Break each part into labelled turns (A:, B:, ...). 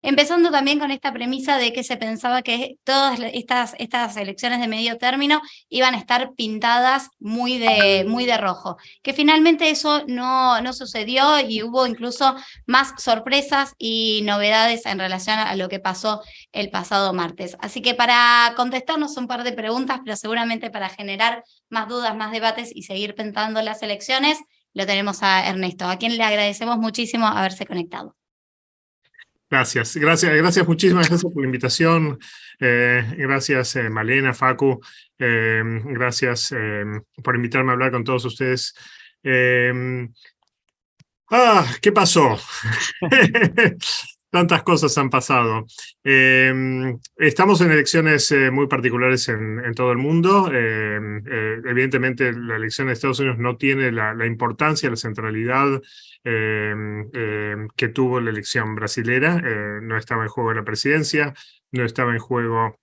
A: empezando también con esta premisa de que se pensaba que todas estas elecciones de medio término iban a estar pintadas muy de rojo, que finalmente eso no sucedió y hubo incluso más sorpresas y novedades en relación a lo que pasó el pasado martes. Así que para contestarnos un par de preguntas, pero seguramente para generar más dudas, más debates y seguir pensando las elecciones, lo tenemos a Ernesto, a quien le agradecemos muchísimo haberse conectado.
B: Muchísimas gracias por la invitación. Gracias, Malena, Facu. Gracias por invitarme a hablar con todos ustedes. ¿Qué pasó? Tantas cosas han pasado. Estamos en elecciones muy particulares en todo el mundo. Evidentemente, la elección de Estados Unidos no tiene la importancia, la centralidad que tuvo la elección brasilera. No estaba en juego la presidencia, no estaba en juego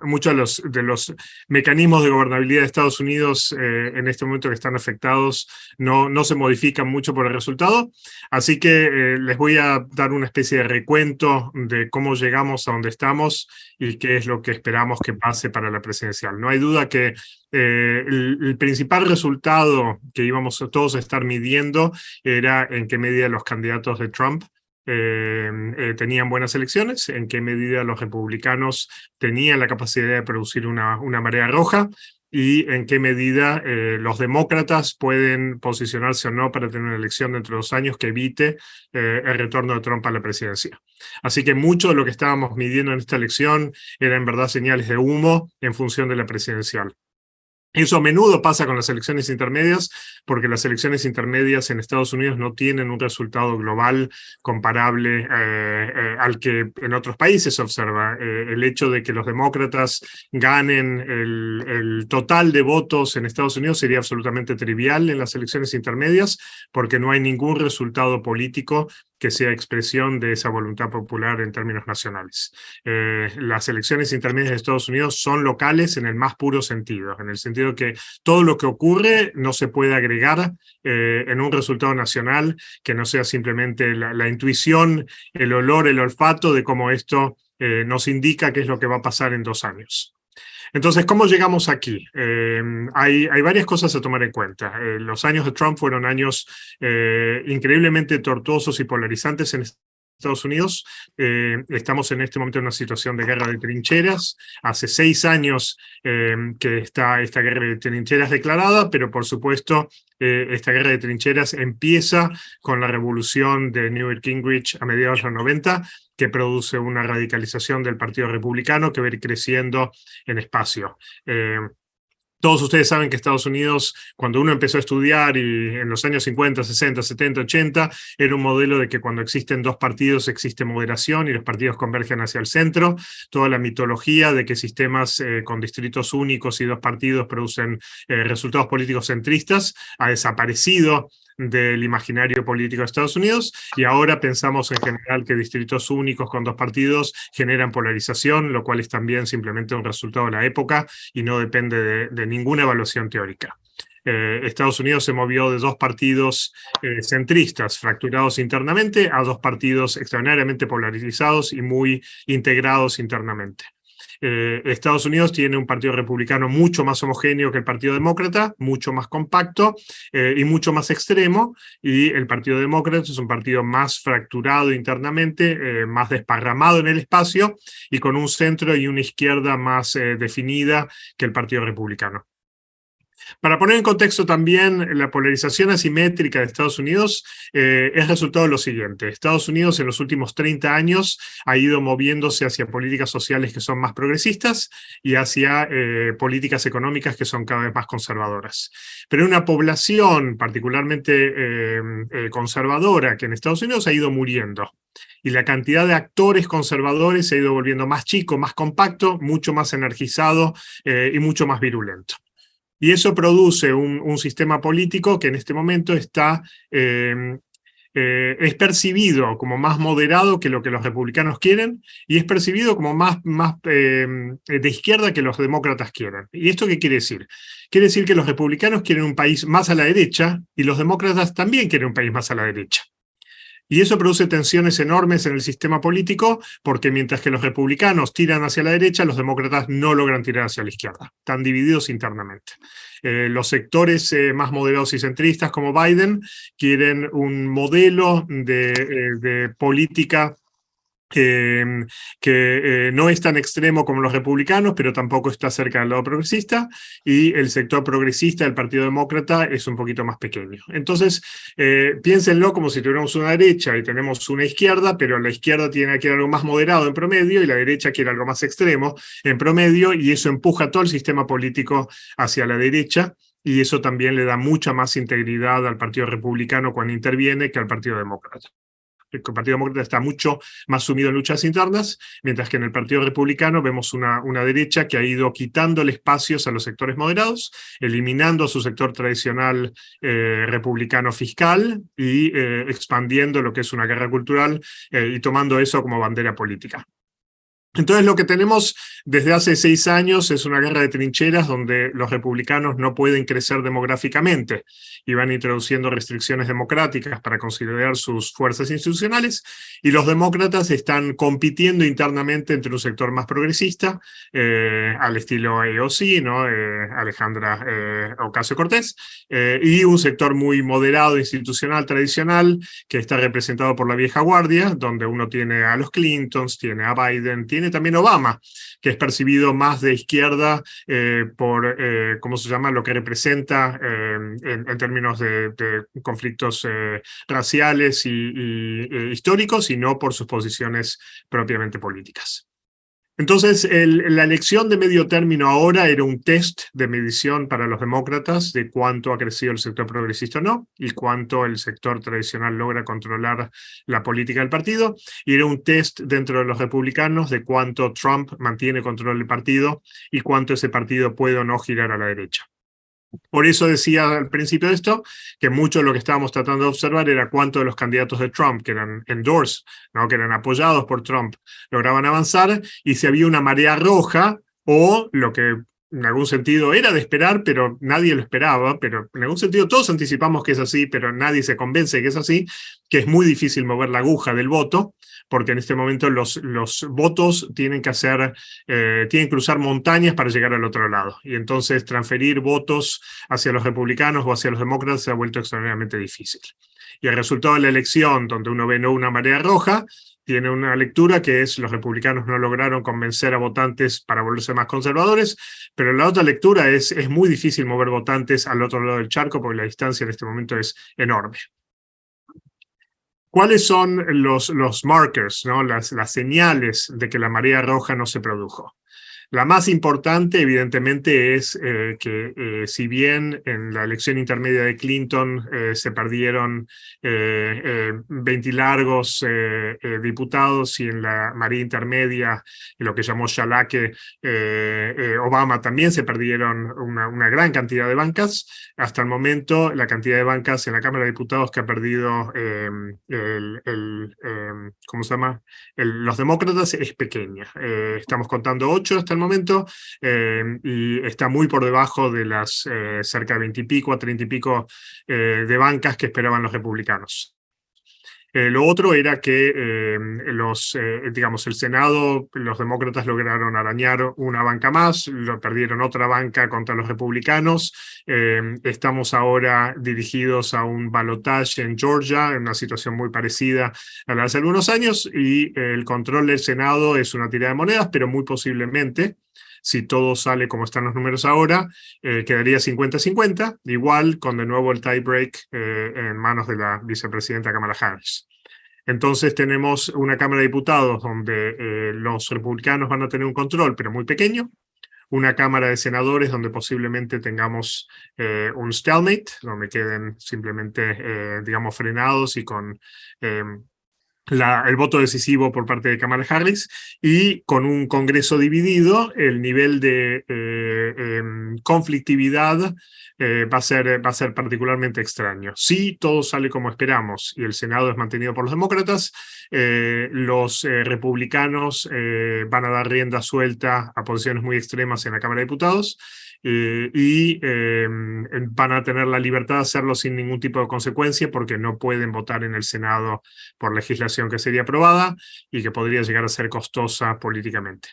B: muchos de los mecanismos de gobernabilidad de Estados Unidos en este momento que están afectados no se modifican mucho por el resultado, así que les voy a dar una especie de recuento de cómo llegamos a donde estamos y qué es lo que esperamos que pase para la presidencial. No hay duda que el principal resultado que íbamos todos a estar midiendo era en qué medida los candidatos de Trump tenían buenas elecciones, en qué medida los republicanos tenían la capacidad de producir una marea roja y en qué medida los demócratas pueden posicionarse o no para tener una elección dentro de 2 años que evite el retorno de Trump a la presidencia. Así que mucho de lo que estábamos midiendo en esta elección era en verdad señales de humo en función de la presidencial. Eso a menudo pasa con las elecciones intermedias, porque las elecciones intermedias en Estados Unidos no tienen un resultado global comparable al que en otros países se observa. El hecho de que los demócratas ganen el total de votos en Estados Unidos sería absolutamente trivial en las elecciones intermedias, porque no hay ningún resultado político que sea expresión de esa voluntad popular en términos nacionales. Las elecciones intermedias de Estados Unidos son locales en el más puro sentido, en el sentido que todo lo que ocurre no se puede agregar en un resultado nacional que no sea simplemente la intuición, el olor, el olfato de cómo esto nos indica qué es lo que va a pasar en 2 años. Entonces, ¿cómo llegamos aquí? Hay varias cosas a tomar en cuenta. Los años de Trump fueron años increíblemente tortuosos y polarizantes en Estados Unidos. Estamos en este momento en una situación de guerra de trincheras. Hace 6 años que está esta guerra de trincheras declarada, pero por supuesto esta guerra de trincheras empieza con la revolución de Newt Gingrich a mediados de los 90, que produce una radicalización del Partido Republicano que va a ir creciendo en espacio. Todos ustedes saben que Estados Unidos, cuando uno empezó a estudiar y en los años 50, 60, 70, 80, era un modelo de que cuando existen 2 partidos existe moderación y los partidos convergen hacia el centro. Toda la mitología de que sistemas con distritos únicos y 2 partidos producen resultados políticos centristas ha desaparecido del imaginario político de Estados Unidos, y ahora pensamos en general que distritos únicos con 2 partidos generan polarización, lo cual es también simplemente un resultado de la época y no depende de ninguna evaluación teórica. Estados Unidos se movió de 2 partidos centristas, fracturados internamente, a 2 partidos extraordinariamente polarizados y muy integrados internamente. Estados Unidos tiene un partido republicano mucho más homogéneo que el Partido Demócrata, mucho más compacto y mucho más extremo, y el Partido Demócrata es un partido más fracturado internamente, más desparramado en el espacio y con un centro y una izquierda más definida que el Partido Republicano. Para poner en contexto también, la polarización asimétrica de Estados Unidos es resultado de lo siguiente. Estados Unidos en los últimos 30 años ha ido moviéndose hacia políticas sociales que son más progresistas y hacia políticas económicas que son cada vez más conservadoras. Pero una población particularmente conservadora que en Estados Unidos ha ido muriendo. Y la cantidad de actores conservadores se ha ido volviendo más chico, más compacto, mucho más energizado y mucho más virulento. Y eso produce un sistema político que en este momento está, es percibido como más moderado que lo que los republicanos quieren, y es percibido como más de izquierda que los demócratas quieren. ¿Y esto qué quiere decir? Quiere decir que los republicanos quieren un país más a la derecha y los demócratas también quieren un país más a la derecha. Y eso produce tensiones enormes en el sistema político, porque mientras que los republicanos tiran hacia la derecha, los demócratas no logran tirar hacia la izquierda. Están divididos internamente. Los sectores más moderados y centristas, como Biden, quieren un modelo de política que no es tan extremo como los republicanos, pero tampoco está cerca del lado progresista, y el sector progresista del Partido Demócrata es un poquito más pequeño. Entonces, piénsenlo como si tuviéramos una derecha y tenemos una izquierda, pero la izquierda tiene que ir algo más moderado en promedio y la derecha quiere algo más extremo en promedio, y eso empuja todo el sistema político hacia la derecha, y eso también le da mucha más integridad al Partido Republicano cuando interviene que al Partido Demócrata. El Partido Demócrata está mucho más sumido en luchas internas, mientras que en el Partido Republicano vemos una derecha que ha ido quitándole espacios a los sectores moderados, eliminando su sector tradicional republicano fiscal y expandiendo lo que es una guerra cultural y tomando eso como bandera política. Entonces lo que tenemos desde hace 6 años es una guerra de trincheras donde los republicanos no pueden crecer demográficamente y van introduciendo restricciones democráticas para consolidar sus fuerzas institucionales, y los demócratas están compitiendo internamente entre un sector más progresista, al estilo AOC, ¿no? Alejandra Ocasio-Cortez, y un sector muy moderado, institucional, tradicional, que está representado por la vieja guardia, donde uno tiene a los Clintons, tiene a Biden, tiene también Obama, que es percibido más de izquierda por, ¿cómo se llama?, lo que representa en términos de conflictos raciales y históricos, y no por sus posiciones propiamente políticas. Entonces, la elección de medio término ahora era un test de medición para los demócratas de cuánto ha crecido el sector progresista o no, y cuánto el sector tradicional logra controlar la política del partido, y era un test dentro de los republicanos de cuánto Trump mantiene control del partido y cuánto ese partido puede o no girar a la derecha. Por eso decía al principio de esto que mucho de lo que estábamos tratando de observar era cuánto de los candidatos de Trump, que eran endorsed, ¿no?, que eran apoyados por Trump, lograban avanzar, y si había una marea roja, o lo que en algún sentido era de esperar, pero nadie lo esperaba, pero en algún sentido todos anticipamos que es así, pero nadie se convence de que es así, que es muy difícil mover la aguja del voto, porque en este momento los votos tienen que cruzar montañas para llegar al otro lado, y entonces transferir votos hacia los republicanos o hacia los demócratas se ha vuelto extraordinariamente difícil. Y el resultado de la elección, donde uno ve no una marea roja, tiene una lectura que es: los republicanos no lograron convencer a votantes para volverse más conservadores, pero la otra lectura es muy difícil mover votantes al otro lado del charco porque la distancia en este momento es enorme. ¿Cuáles son los markers, ¿no?, las señales de que la marea roja no se produjo? La más importante, evidentemente, es que si bien en la elección intermedia de Clinton se perdieron 20 largos diputados, y en la marea intermedia, en lo que llamó Shalake, Obama, también se perdieron una gran cantidad de bancas. Hasta el momento, la cantidad de bancas en la Cámara de Diputados que ha perdido ¿cómo se llama?, los demócratas es pequeña. Estamos contando 8 hasta el momento, y está muy por debajo de las cerca de 20 y pico a 30 y pico de bancas que esperaban los republicanos. Lo otro era que digamos, el Senado, los demócratas lograron arañar una banca más, perdieron otra banca contra los republicanos. Estamos ahora dirigidos a un balotaje en Georgia, en una situación muy parecida a la de hace algunos años, y el control del Senado es una tirada de monedas, pero muy posiblemente, si todo sale como están los números ahora, quedaría 50-50, igual con de nuevo el tie-break en manos de la vicepresidenta Kamala Harris. Entonces tenemos una Cámara de Diputados donde los republicanos van a tener un control, pero muy pequeño, una Cámara de Senadores donde posiblemente tengamos un stalemate, donde queden simplemente, digamos, frenados y con el voto decisivo por parte de Kamala Harris, y con un Congreso dividido, el nivel de conflictividad va a ser particularmente extraño. Si todo sale como esperamos y el Senado es mantenido por los demócratas, los republicanos van a dar rienda suelta a posiciones muy extremas en la Cámara de Diputados, van a tener la libertad de hacerlo sin ningún tipo de consecuencia porque no pueden votar en el Senado por legislación que sería aprobada y que podría llegar a ser costosa políticamente.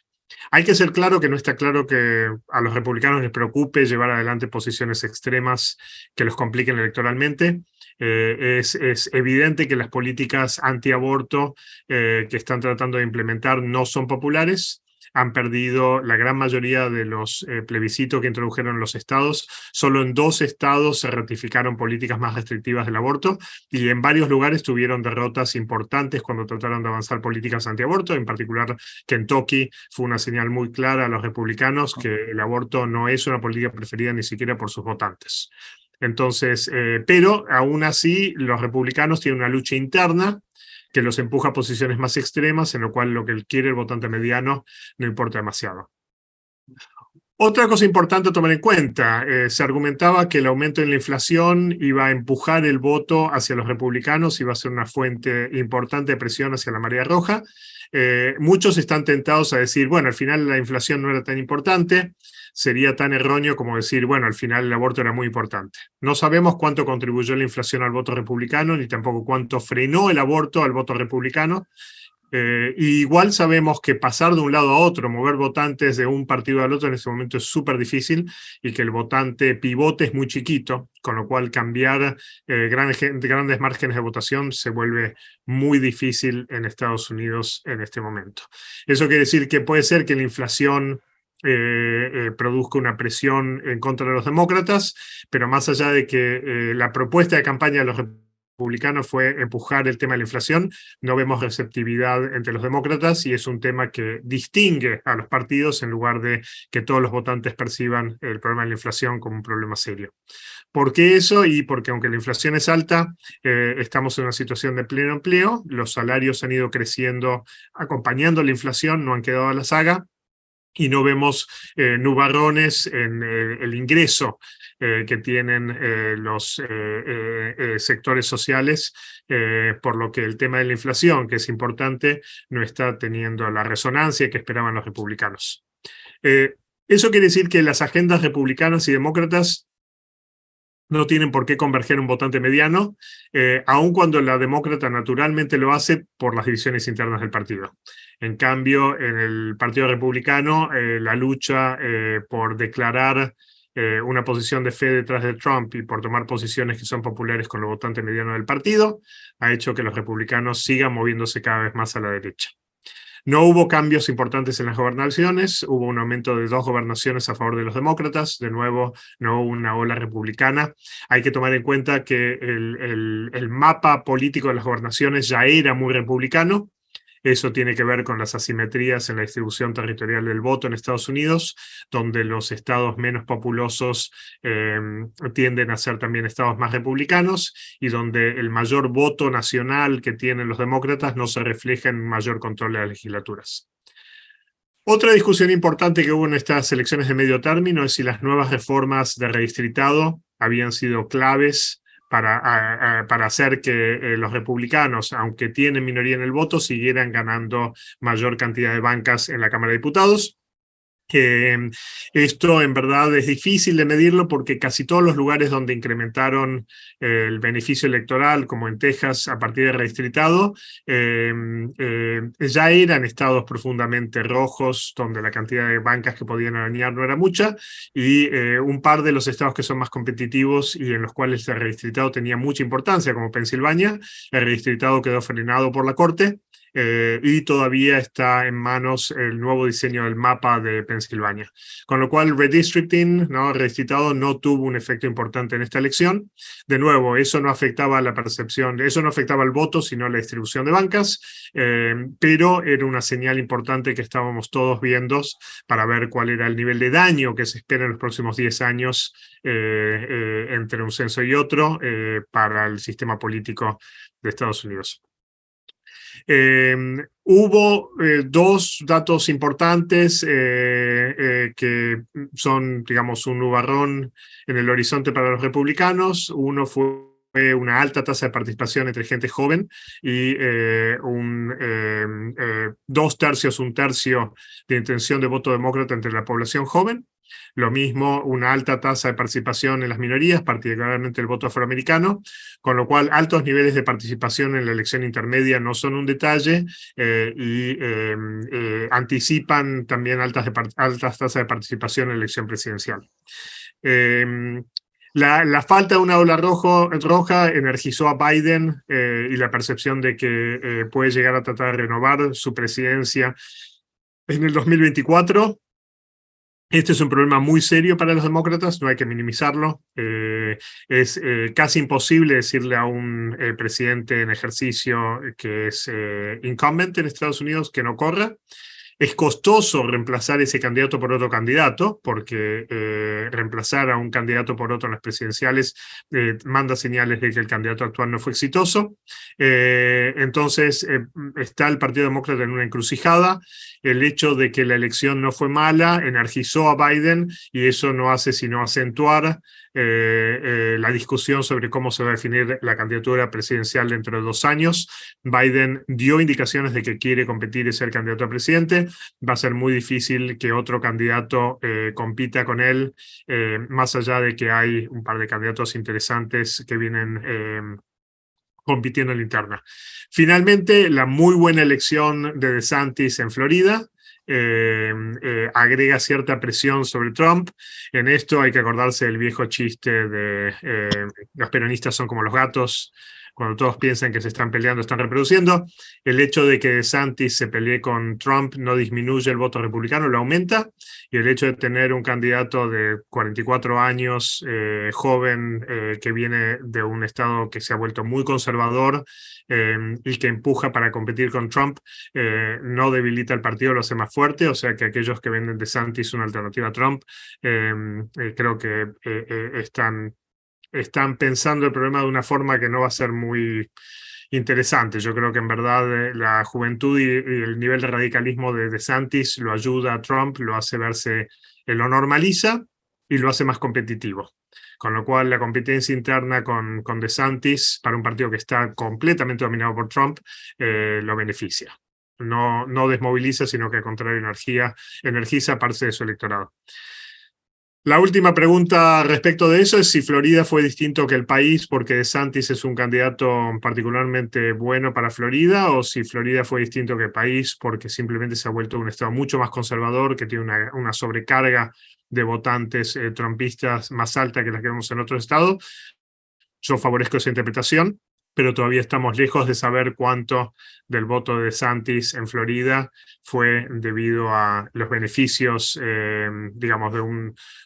B: Hay que ser claro que no está claro que a los republicanos les preocupe llevar adelante posiciones extremas que los compliquen electoralmente. Es evidente que las políticas antiaborto que están tratando de implementar no son populares. Han perdido la gran mayoría de los plebiscitos que introdujeron los estados. Solo en 2 estados se ratificaron políticas más restrictivas del aborto y en varios lugares tuvieron derrotas importantes cuando trataron de avanzar políticas antiaborto. En particular, Kentucky fue una señal muy clara a los republicanos que el aborto no es una política preferida ni siquiera por sus votantes. Entonces, pero aún así, los republicanos tienen una lucha interna que los empuja a posiciones más extremas, en lo cual lo que quiere el votante mediano no importa demasiado. Otra cosa importante a tomar en cuenta, se argumentaba que el aumento en la inflación iba a empujar el voto hacia los republicanos, iba a ser una fuente importante de presión hacia la marea roja. Muchos están tentados a decir, bueno, al final la inflación no era tan importante, sería tan erróneo como decir, bueno, al final el aborto era muy importante. No sabemos cuánto contribuyó la inflación al voto republicano, ni tampoco cuánto frenó el aborto al voto republicano. Igual sabemos que pasar de un lado a otro, mover votantes de un partido al otro en este momento es súper difícil y que el votante pivote es muy chiquito, con lo cual cambiar grandes márgenes de votación se vuelve muy difícil en Estados Unidos en este momento. Eso quiere decir que puede ser que la inflación produzca una presión en contra de los demócratas, pero más allá de que la propuesta de campaña de los republicanos fue empujar el tema de la inflación, no vemos receptividad entre los demócratas y es un tema que distingue a los partidos en lugar de que todos los votantes perciban el problema de la inflación como un problema serio. ¿Por qué eso? Y porque aunque la inflación es alta, estamos en una situación de pleno empleo, los salarios han ido creciendo acompañando la inflación, no han quedado a la saga, y no vemos nubarrones en el ingreso que tienen los sectores sociales, por lo que el tema de la inflación, que es importante, no está teniendo la resonancia que esperaban los republicanos. Eso quiere decir que las agendas republicanas y demócratas no tienen por qué converger un votante mediano, aun cuando la demócrata naturalmente lo hace por las divisiones internas del partido. En cambio, en el Partido Republicano, la lucha por declarar una posición de fe detrás de Trump y por tomar posiciones que son populares con los votantes medianos del partido, ha hecho que los republicanos sigan moviéndose cada vez más a la derecha. No hubo cambios importantes en las gobernaciones, hubo un aumento de 2 gobernaciones a favor de los demócratas, de nuevo no hubo una ola republicana. Hay que tomar en cuenta que el mapa político de las gobernaciones ya era muy republicano. Eso tiene que ver con las asimetrías en la distribución territorial del voto en Estados Unidos, donde los estados menos populosos tienden a ser también estados más republicanos y donde el mayor voto nacional que tienen los demócratas no se refleja en mayor control de las legislaturas. Otra discusión importante que hubo en estas elecciones de medio término es si las nuevas reformas de redistritado habían sido claves para hacer que los republicanos, aunque tienen minoría en el voto, siguieran ganando mayor cantidad de bancas en la Cámara de Diputados. Esto en verdad es difícil de medirlo porque casi todos los lugares donde incrementaron el beneficio electoral, como en Texas a partir de redistritado, ya eran estados profundamente rojos, donde la cantidad de bancas que podían arañar no era mucha, y un par de los estados que son más competitivos y en los cuales el redistritado tenía mucha importancia, como Pensilvania, el redistritado quedó frenado por la Corte, y todavía está en manos el nuevo diseño del mapa de Pensilvania. Con lo cual, redistricting, ¿no? Redistritado, no tuvo un efecto importante en esta elección. De nuevo, eso no afectaba la percepción, eso no afectaba el voto, sino la distribución de bancas, pero era una señal importante que estábamos todos viendo para ver cuál era el nivel de daño que se espera en los próximos 10 años entre un censo y otro para el sistema político de Estados Unidos. Hubo 2 datos importantes que son, digamos, un nubarrón en el horizonte para los republicanos. Uno fue una alta tasa de participación entre gente joven y 2 tercios, 1 tercio de intención de voto demócrata entre la población joven. Lo mismo, una alta tasa de participación en las minorías, particularmente el voto afroamericano, con lo cual altos niveles de participación en la elección intermedia no son un detalle y anticipan también altas tasas de participación en la elección presidencial. La falta de una ola roja energizó a Biden y la percepción de que puede llegar a tratar de renovar su presidencia en el 2024. Este es un problema muy serio para los demócratas, no hay que minimizarlo. Es casi imposible decirle a un presidente en ejercicio que es incumbent en Estados Unidos que no corra. Es costoso reemplazar ese candidato por otro candidato, porque reemplazar a un candidato por otro en las presidenciales manda señales de que el candidato actual no fue exitoso. Entonces, está el Partido Demócrata en una encrucijada. El hecho de que la elección no fue mala energizó a Biden y eso no hace sino acentuar la discusión sobre cómo se va a definir la candidatura presidencial dentro de 2 años. Biden dio indicaciones de que quiere competir y ser candidato a presidente. Va a ser muy difícil que otro candidato compita con él, más allá de que hay un par de candidatos interesantes que vienen compitiendo en la interna. Finalmente, la muy buena elección de DeSantis en Florida agrega cierta presión sobre Trump. En esto hay que acordarse del viejo chiste de los peronistas son como los gatos, cuando todos piensan que se están peleando, están reproduciendo. El hecho de que DeSantis se pelee con Trump no disminuye el voto republicano, lo aumenta, y el hecho de tener un candidato de 44 años, joven, que viene de un estado que se ha vuelto muy conservador y que empuja para competir con Trump, no debilita el partido, lo hace más fuerte, o sea que aquellos que venden DeSantis una alternativa a Trump, creo que están pensando el problema de una forma que no va a ser muy interesante. Yo creo que en verdad la juventud y el nivel de radicalismo de DeSantis lo ayuda a Trump, lo hace verse, lo normaliza y lo hace más competitivo. Con lo cual la competencia interna con DeSantis para un partido que está completamente dominado por Trump lo beneficia. No desmoviliza, sino que al contrario energiza parte de su electorado. La última pregunta respecto de eso es si Florida fue distinto que el país porque DeSantis es un candidato particularmente bueno para Florida, o si Florida fue distinto que el país porque simplemente se ha vuelto un estado mucho más conservador, que tiene una sobrecarga de votantes trumpistas más alta que las que vemos en otros estados. Yo favorezco esa interpretación, pero todavía estamos lejos de saber cuánto del voto de DeSantis en Florida fue debido a los beneficios, digamos, de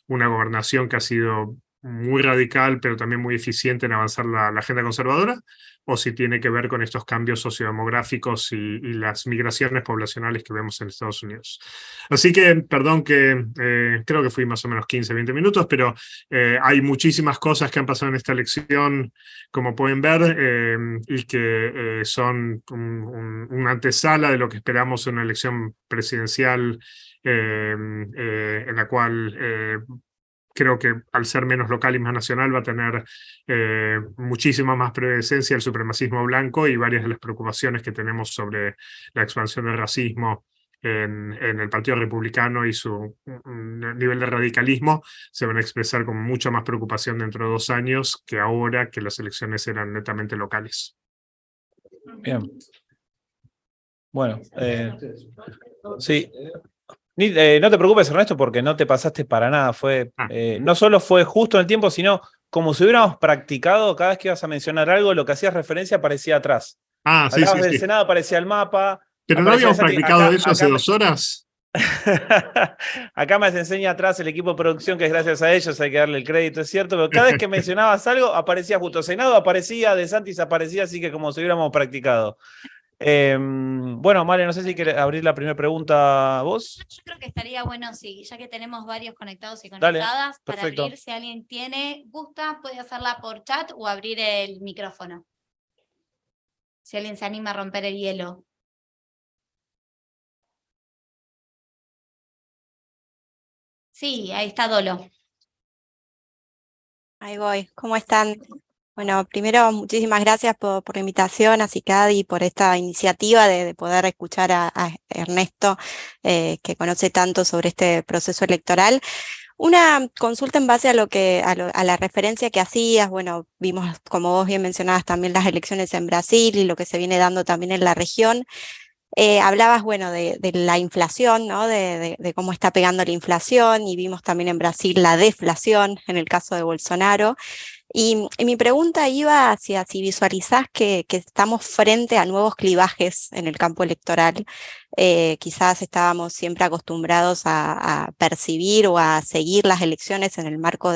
B: una gobernación que ha sido muy radical, pero también muy eficiente en avanzar la agenda conservadora, o si tiene que ver con estos cambios sociodemográficos y las migraciones poblacionales que vemos en Estados Unidos. Así que, perdón que creo que fui más o menos 15, 20 minutos, pero hay muchísimas cosas que han pasado en esta elección, como pueden ver, y que son una antesala de lo que esperamos en una elección presidencial en la cual creo que al ser menos local y más nacional va a tener muchísima más presencia el supremacismo blanco y varias de las preocupaciones que tenemos sobre la expansión del racismo en el Partido Republicano y su nivel de radicalismo se van a expresar con mucha más preocupación dentro de 2 años que ahora que las elecciones eran netamente locales.
C: Bien. Bueno, sí. No te preocupes, Ernesto, porque no te pasaste para nada. No solo fue justo en el tiempo, sino como si hubiéramos practicado, cada vez que ibas a mencionar algo, lo que hacías referencia aparecía atrás. Hablabas del Senado, aparecía el mapa.
B: Pero no habíamos practicado eso hace 2 horas.
C: Acá me enseña atrás el equipo de producción, que es gracias a ellos, hay que darle el crédito, es cierto, pero cada vez que mencionabas algo, aparecía justo Senado, aparecía DeSantis, aparecía, así que como si hubiéramos practicado. Bueno, Male, no sé si quieres abrir la primera pregunta vos.
A: Yo creo que estaría bueno, sí, ya que tenemos varios conectados y
C: Dale,
A: conectadas, para
C: perfecto.
A: abrir, si alguien gusta, puede hacerla por chat o abrir el micrófono. Si alguien se anima a romper el hielo. Sí, ahí está Dolo.
D: Ahí voy, ¿cómo están? Bueno, primero muchísimas gracias por la invitación a CICAD y por esta iniciativa de poder escuchar a Ernesto, que conoce tanto sobre este proceso electoral. Una consulta en base a a la referencia que hacías. Bueno, vimos, como vos bien mencionabas, también las elecciones en Brasil y lo que se viene dando también en la región. Hablabas, bueno, de la inflación, ¿no? De cómo está pegando la inflación, y vimos también en Brasil la deflación en el caso de Bolsonaro. Y mi pregunta iba hacia si visualizás que estamos frente a nuevos clivajes en el campo electoral. Quizás estábamos siempre acostumbrados a percibir o a seguir las elecciones en el marco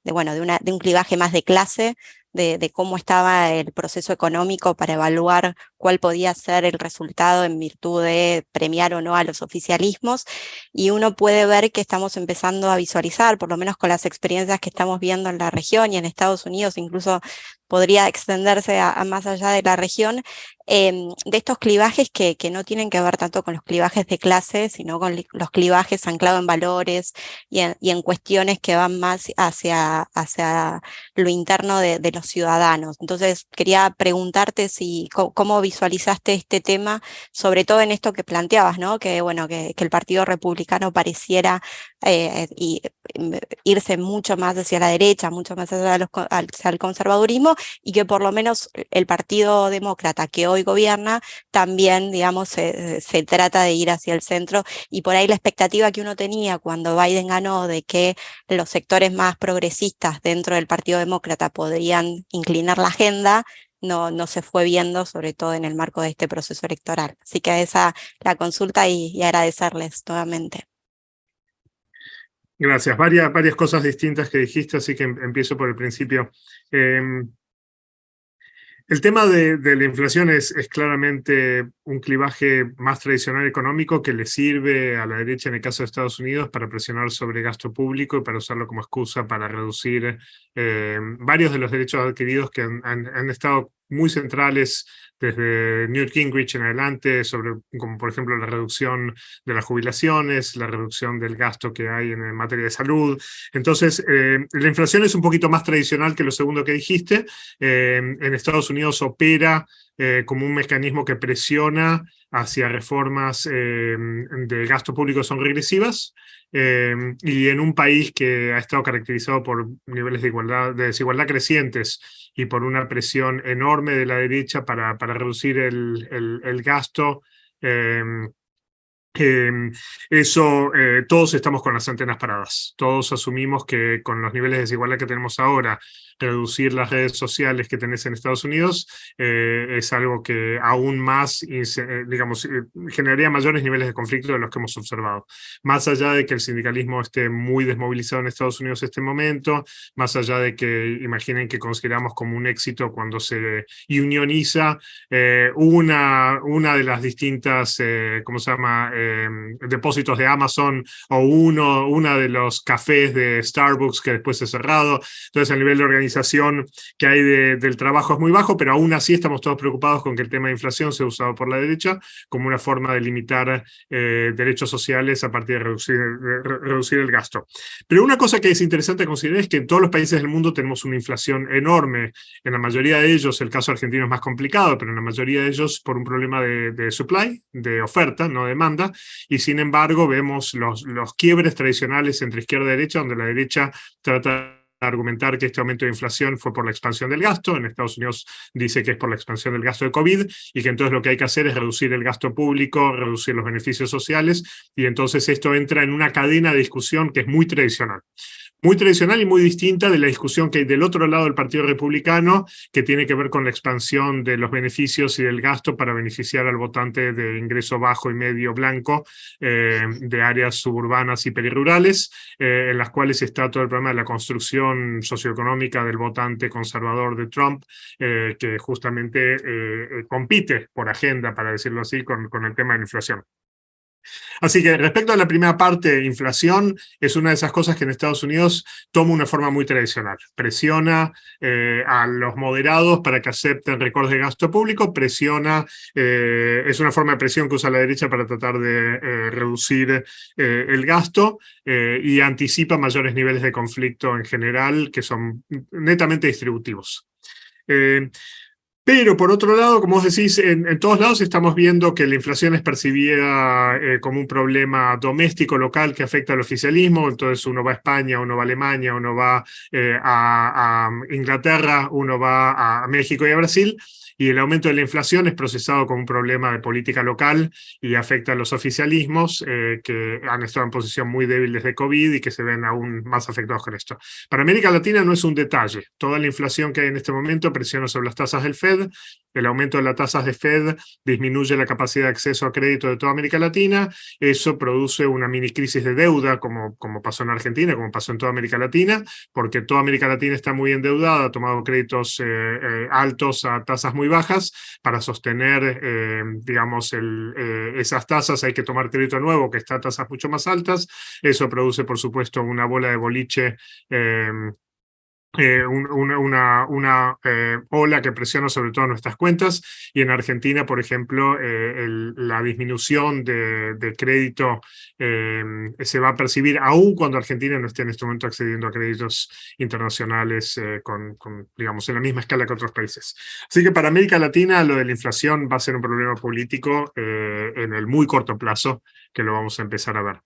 D: bueno, de un clivaje más de clase, de cómo estaba el proceso económico para evaluar cuál podía ser el resultado en virtud de premiar o no a los oficialismos. Y uno puede ver que estamos empezando a visualizar, por lo menos con las experiencias que estamos viendo en la región y en Estados Unidos, incluso podría extenderse a más allá de la región, de estos clivajes que no tienen que ver tanto con los clivajes de clase, sino con los clivajes anclados en valores y en cuestiones que van más hacia lo interno de los ciudadanos. Entonces, quería preguntarte cómo visualizaste este tema, sobre todo en esto que planteabas, ¿no? Que, bueno, que el Partido Republicano pareciera irse mucho más hacia la derecha, mucho más hacia el conservadurismo, y que por lo menos el Partido Demócrata que hoy gobierna también, digamos, se trata de ir hacia el centro. Y por ahí la expectativa que uno tenía cuando Biden ganó de que los sectores más progresistas dentro del Partido Demócrata podrían inclinar la agenda, no se fue viendo, sobre todo en el marco de este proceso electoral. Así que esa la consulta, y agradecerles nuevamente.
B: Gracias. Varias cosas distintas que dijiste, así que empiezo por el principio. El tema de la inflación es claramente un clivaje más tradicional económico que le sirve a la derecha, en el caso de Estados Unidos, para presionar sobre gasto público y para usarlo como excusa para reducir varios de los derechos adquiridos que han estado muy centrales desde Newt Gingrich en adelante, como por ejemplo la reducción de las jubilaciones, la reducción del gasto que hay en materia de salud. Entonces, la inflación es un poquito más tradicional que lo segundo que dijiste. En Estados Unidos opera como un mecanismo que presiona hacia reformas de gasto público son regresivas, y en un país que ha estado caracterizado por niveles de desigualdad crecientes y por una presión enorme de la derecha para reducir el gasto. Todos estamos con las antenas paradas. Todos asumimos que con los niveles de desigualdad que tenemos ahora, reducir las redes sociales que tenés en Estados Unidos es algo que aún más, generaría mayores niveles de conflicto de los que hemos observado. Más allá de que el sindicalismo esté muy desmovilizado en Estados Unidos en este momento, más allá de que imaginen que consideramos como un éxito cuando se unioniza una de las distintas, ¿cómo se llama?, depósitos de Amazon, o una de los cafés de Starbucks que después se ha cerrado. Entonces, el nivel de organización que hay del trabajo es muy bajo, pero aún así estamos todos preocupados con que el tema de inflación sea usado por la derecha como una forma de limitar derechos sociales a partir de reducir el gasto. Pero una cosa que es interesante considerar es que en todos los países del mundo tenemos una inflación enorme. En la mayoría de ellos, el caso argentino es más complicado, pero en la mayoría de ellos por un problema de supply, de oferta, no demanda, y sin embargo vemos los quiebres tradicionales entre izquierda y derecha, donde la derecha trata argumentar que este aumento de inflación fue por la expansión del gasto. En Estados Unidos dice que es por la expansión del gasto de COVID, y que entonces lo que hay que hacer es reducir el gasto público, reducir los beneficios sociales, y entonces esto entra en una cadena de discusión que es muy tradicional. Muy tradicional y muy distinta de la discusión que hay del otro lado del Partido Republicano, que tiene que ver con la expansión de los beneficios y del gasto para beneficiar al votante de ingreso bajo y medio blanco de áreas suburbanas y perirurales, en las cuales está todo el problema de la construcción socioeconómica del votante conservador de Trump, que justamente compite por agenda, para decirlo así, con el tema de la inflación. Así que respecto a la primera parte, inflación es una de esas cosas que en Estados Unidos toma una forma muy tradicional. Presiona a los moderados para que acepten recortes de gasto público, es una forma de presión que usa la derecha para tratar de reducir el gasto, y anticipa mayores niveles de conflicto en general que son netamente distributivos. Pero por otro lado, como vos decís, en todos lados estamos viendo que la inflación es percibida como un problema doméstico, local, que afecta al oficialismo. Entonces uno va a España, uno va a Alemania, uno va a Inglaterra, uno va a México y a Brasil, y el aumento de la inflación es procesado como un problema de política local y afecta a los oficialismos que han estado en posición muy débil desde COVID y que se ven aún más afectados con esto. Para América Latina no es un detalle. Toda la inflación que hay en este momento presiona sobre las tasas del FED. El aumento de las tasas de FED disminuye la capacidad de acceso a crédito de toda América Latina. Eso produce una mini crisis de deuda, como pasó en Argentina, como pasó en toda América Latina, porque toda América Latina está muy endeudada, ha tomado créditos altos a tasas muy bajas. Para sostener, digamos, esas tasas hay que tomar crédito nuevo, que está a tasas mucho más altas. Eso produce, por supuesto, una bola de boliche, una ola que presiona sobre todo nuestras cuentas, y en Argentina, por ejemplo, la disminución de crédito se va a percibir aún cuando Argentina no esté en este momento accediendo a créditos internacionales digamos, en la misma escala que otros países. Así que para América Latina lo de la inflación va a ser un problema político en el muy corto plazo, que lo vamos a empezar a ver.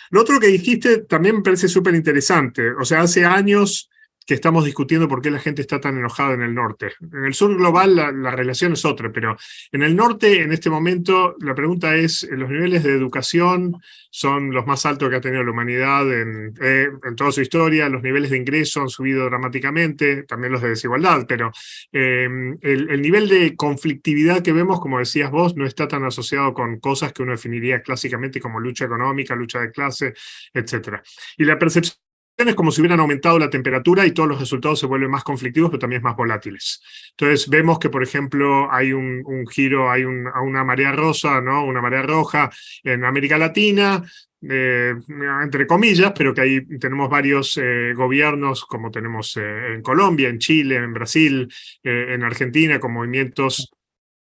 B: Lo otro que dijiste también me parece súper interesante. O sea, hace años que estamos discutiendo por qué la gente está tan enojada en el norte. En el sur global la relación es otra, pero en el norte, en este momento, la pregunta es, los niveles de educación son los más altos que ha tenido la humanidad en toda su historia, los niveles de ingreso han subido dramáticamente, también los de desigualdad, pero el nivel de conflictividad que vemos, como decías vos, no está tan asociado con cosas que uno definiría clásicamente como lucha económica, lucha de clase, etc. Y la percepción es como si hubieran aumentado la temperatura y todos los resultados se vuelven más conflictivos, pero también más volátiles. Entonces vemos que, por ejemplo, hay un giro, hay una marea rosa, ¿no? Una marea roja en América Latina, entre comillas, pero que ahí tenemos varios gobiernos, como tenemos en Colombia, en Chile, en Brasil, en Argentina, con movimientos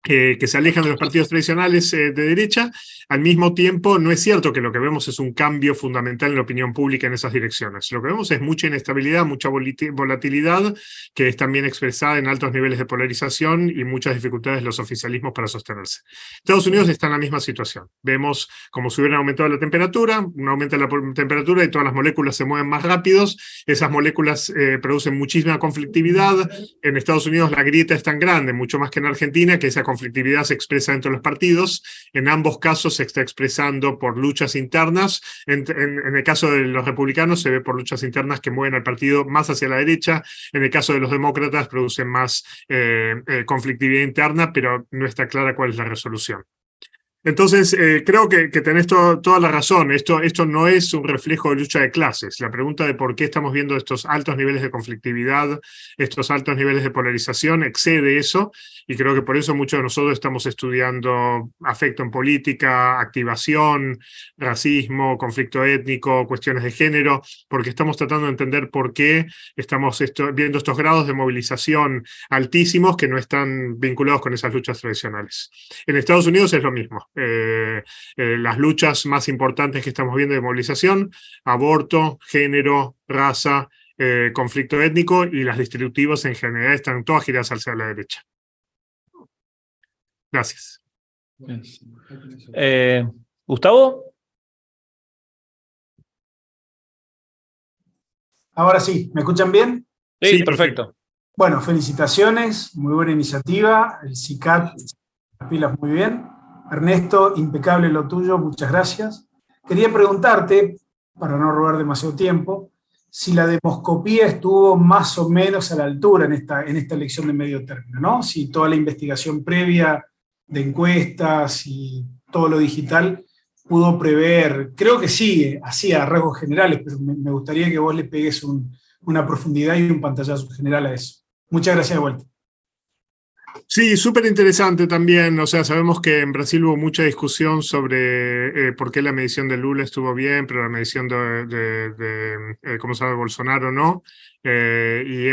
B: que se alejan de los partidos tradicionales de derecha. Al mismo tiempo, no es cierto que lo que vemos es un cambio fundamental en la opinión pública en esas direcciones. Lo que vemos es mucha inestabilidad, mucha volatilidad, que es también expresada en altos niveles de polarización y muchas dificultades de los oficialismos para sostenerse. Estados Unidos está en la misma situación. Vemos como si hubiera aumentado la temperatura, un aumento de la temperatura y todas las moléculas se mueven más rápidos. Esas moléculas producen muchísima conflictividad. En Estados Unidos la grieta es tan grande, mucho más que en Argentina, que esa conflictividad se expresa dentro de los partidos. En ambos casos se está expresando por luchas internas. En el caso de los republicanos se ve por luchas internas que mueven al partido más hacia la derecha. En el caso de los demócratas producen más conflictividad interna, pero no está clara cuál es la resolución. Entonces, creo que tenés toda la razón. Esto no es un reflejo de lucha de clases. La pregunta de por qué estamos viendo estos altos niveles de conflictividad, estos altos niveles de polarización, excede eso, y creo que por eso muchos de nosotros estamos estudiando afecto en política, activación, racismo, conflicto étnico, cuestiones de género, porque estamos tratando de entender por qué estamos viendo estos grados de movilización altísimos que no están vinculados con esas luchas tradicionales. En Estados Unidos es lo mismo. Las luchas más importantes que estamos viendo de movilización: aborto, género, raza, conflicto étnico, y las distributivas en general están todas giradas hacia la derecha. Gracias.
C: ¿Gustavo?
E: Ahora sí, ¿me escuchan bien?
C: Sí, perfecto.
E: Bueno, felicitaciones, muy buena iniciativa, el CICAT, las pilas muy bien. Ernesto, impecable lo tuyo, muchas gracias. Quería preguntarte, para no robar demasiado tiempo, si la demoscopía estuvo más o menos a la altura en esta elección de medio término, ¿no? Si toda la investigación previa de encuestas y todo lo digital pudo prever, creo que sí, así a rasgos generales, pero me gustaría que vos le pegues una profundidad y un pantallazo general a eso. Muchas gracias de vuelta.
B: Sí, súper interesante también. O sea, sabemos que en Brasil hubo mucha discusión sobre por qué la medición de Lula estuvo bien, pero la medición ¿cómo se llama?, Bolsonaro no. Y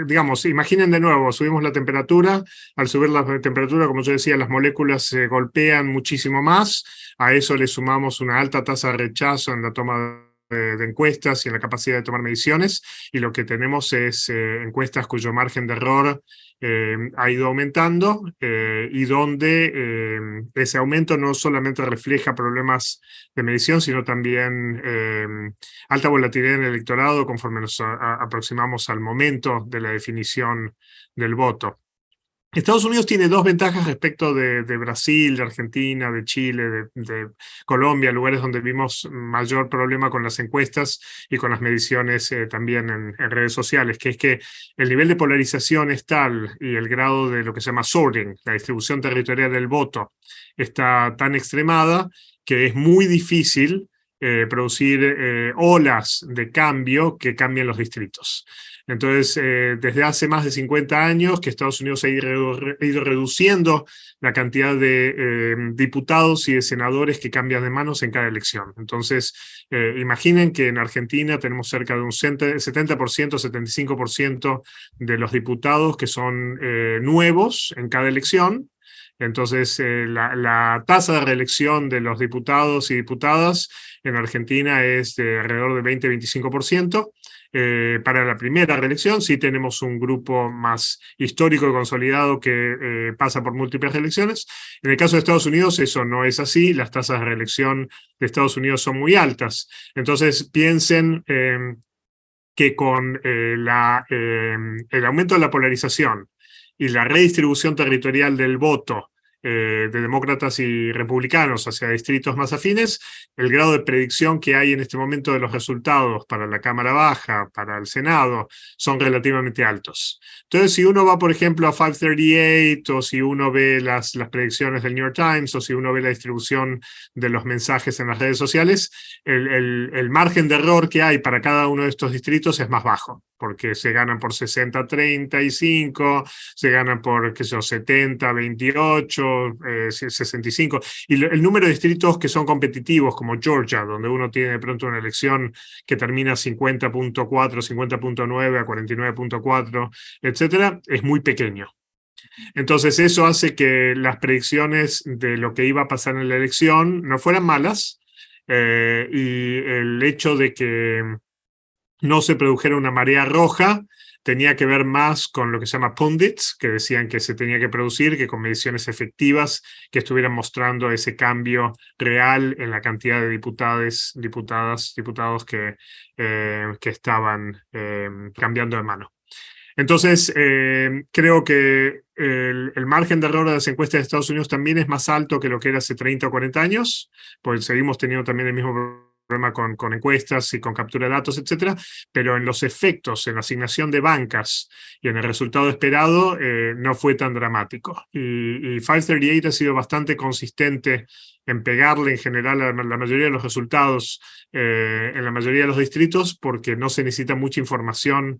B: digamos, imaginen de nuevo, subimos la temperatura. Al subir la temperatura, como yo decía, las moléculas se golpean muchísimo más. A eso le sumamos una alta tasa de rechazo en la toma de encuestas y en la capacidad de tomar mediciones, y lo que tenemos es encuestas cuyo margen de error ha ido aumentando, y donde ese aumento no solamente refleja problemas de medición, sino también alta volatilidad en el electorado conforme nos aproximamos al momento de la definición del voto. Estados Unidos tiene dos ventajas respecto de Brasil, de Argentina, de Chile, de Colombia, lugares donde vimos mayor problema con las encuestas y con las mediciones también en redes sociales, que es que el nivel de polarización es tal y el grado de lo que se llama sorting, la distribución territorial del voto, está tan extremada que es muy difícil producir olas de cambio que cambien los distritos. Entonces, desde hace más de 50 años que Estados Unidos ha ido reduciendo la cantidad de diputados y de senadores que cambian de manos en cada elección. Entonces, imaginen que en Argentina tenemos cerca de un 70%, 75% de los diputados que son nuevos en cada elección. Entonces, la tasa de reelección de los diputados y diputadas en Argentina es de alrededor de 20-25%. Para la primera reelección sí tenemos un grupo más histórico y consolidado que pasa por múltiples reelecciones. En el caso de Estados Unidos eso no es así, las tasas de reelección de Estados Unidos son muy altas. Entonces piensen que con el aumento de la polarización y la redistribución territorial del voto de demócratas y republicanos hacia distritos más afines, el grado de predicción que hay en este momento de los resultados para la Cámara Baja, para el Senado, son relativamente altos. Entonces, si uno va, por ejemplo, a 538, o si uno ve las predicciones del New York Times, o si uno ve la distribución de los mensajes en las redes sociales, el margen de error que hay para cada uno de estos distritos es más bajo, porque se ganan por 60-35, se ganan por, qué sé yo, 70-28, 65, y el número de distritos que son competitivos, como Georgia, donde uno tiene de pronto una elección que termina 50.4, 50.9 a 49.4, etcétera, es muy pequeño. Entonces eso hace que las predicciones de lo que iba a pasar en la elección no fueran malas, y el hecho de que no se produjera una marea roja tenía que ver más con lo que se llama pundits, que decían que se tenía que producir, que con mediciones efectivas que estuvieran mostrando ese cambio real en la cantidad de diputados que estaban cambiando de mano. Entonces, creo que el margen de error de las encuestas de Estados Unidos también es más alto que lo que era hace 30 o 40 años, pues seguimos teniendo también el mismo problema con encuestas y con captura de datos, etcétera, pero en los efectos, en la asignación de bancas y en el resultado esperado, no fue tan dramático. Y 538 ha sido bastante consistente en pegarle en general a la mayoría de los resultados en la mayoría de los distritos, porque no se necesita mucha información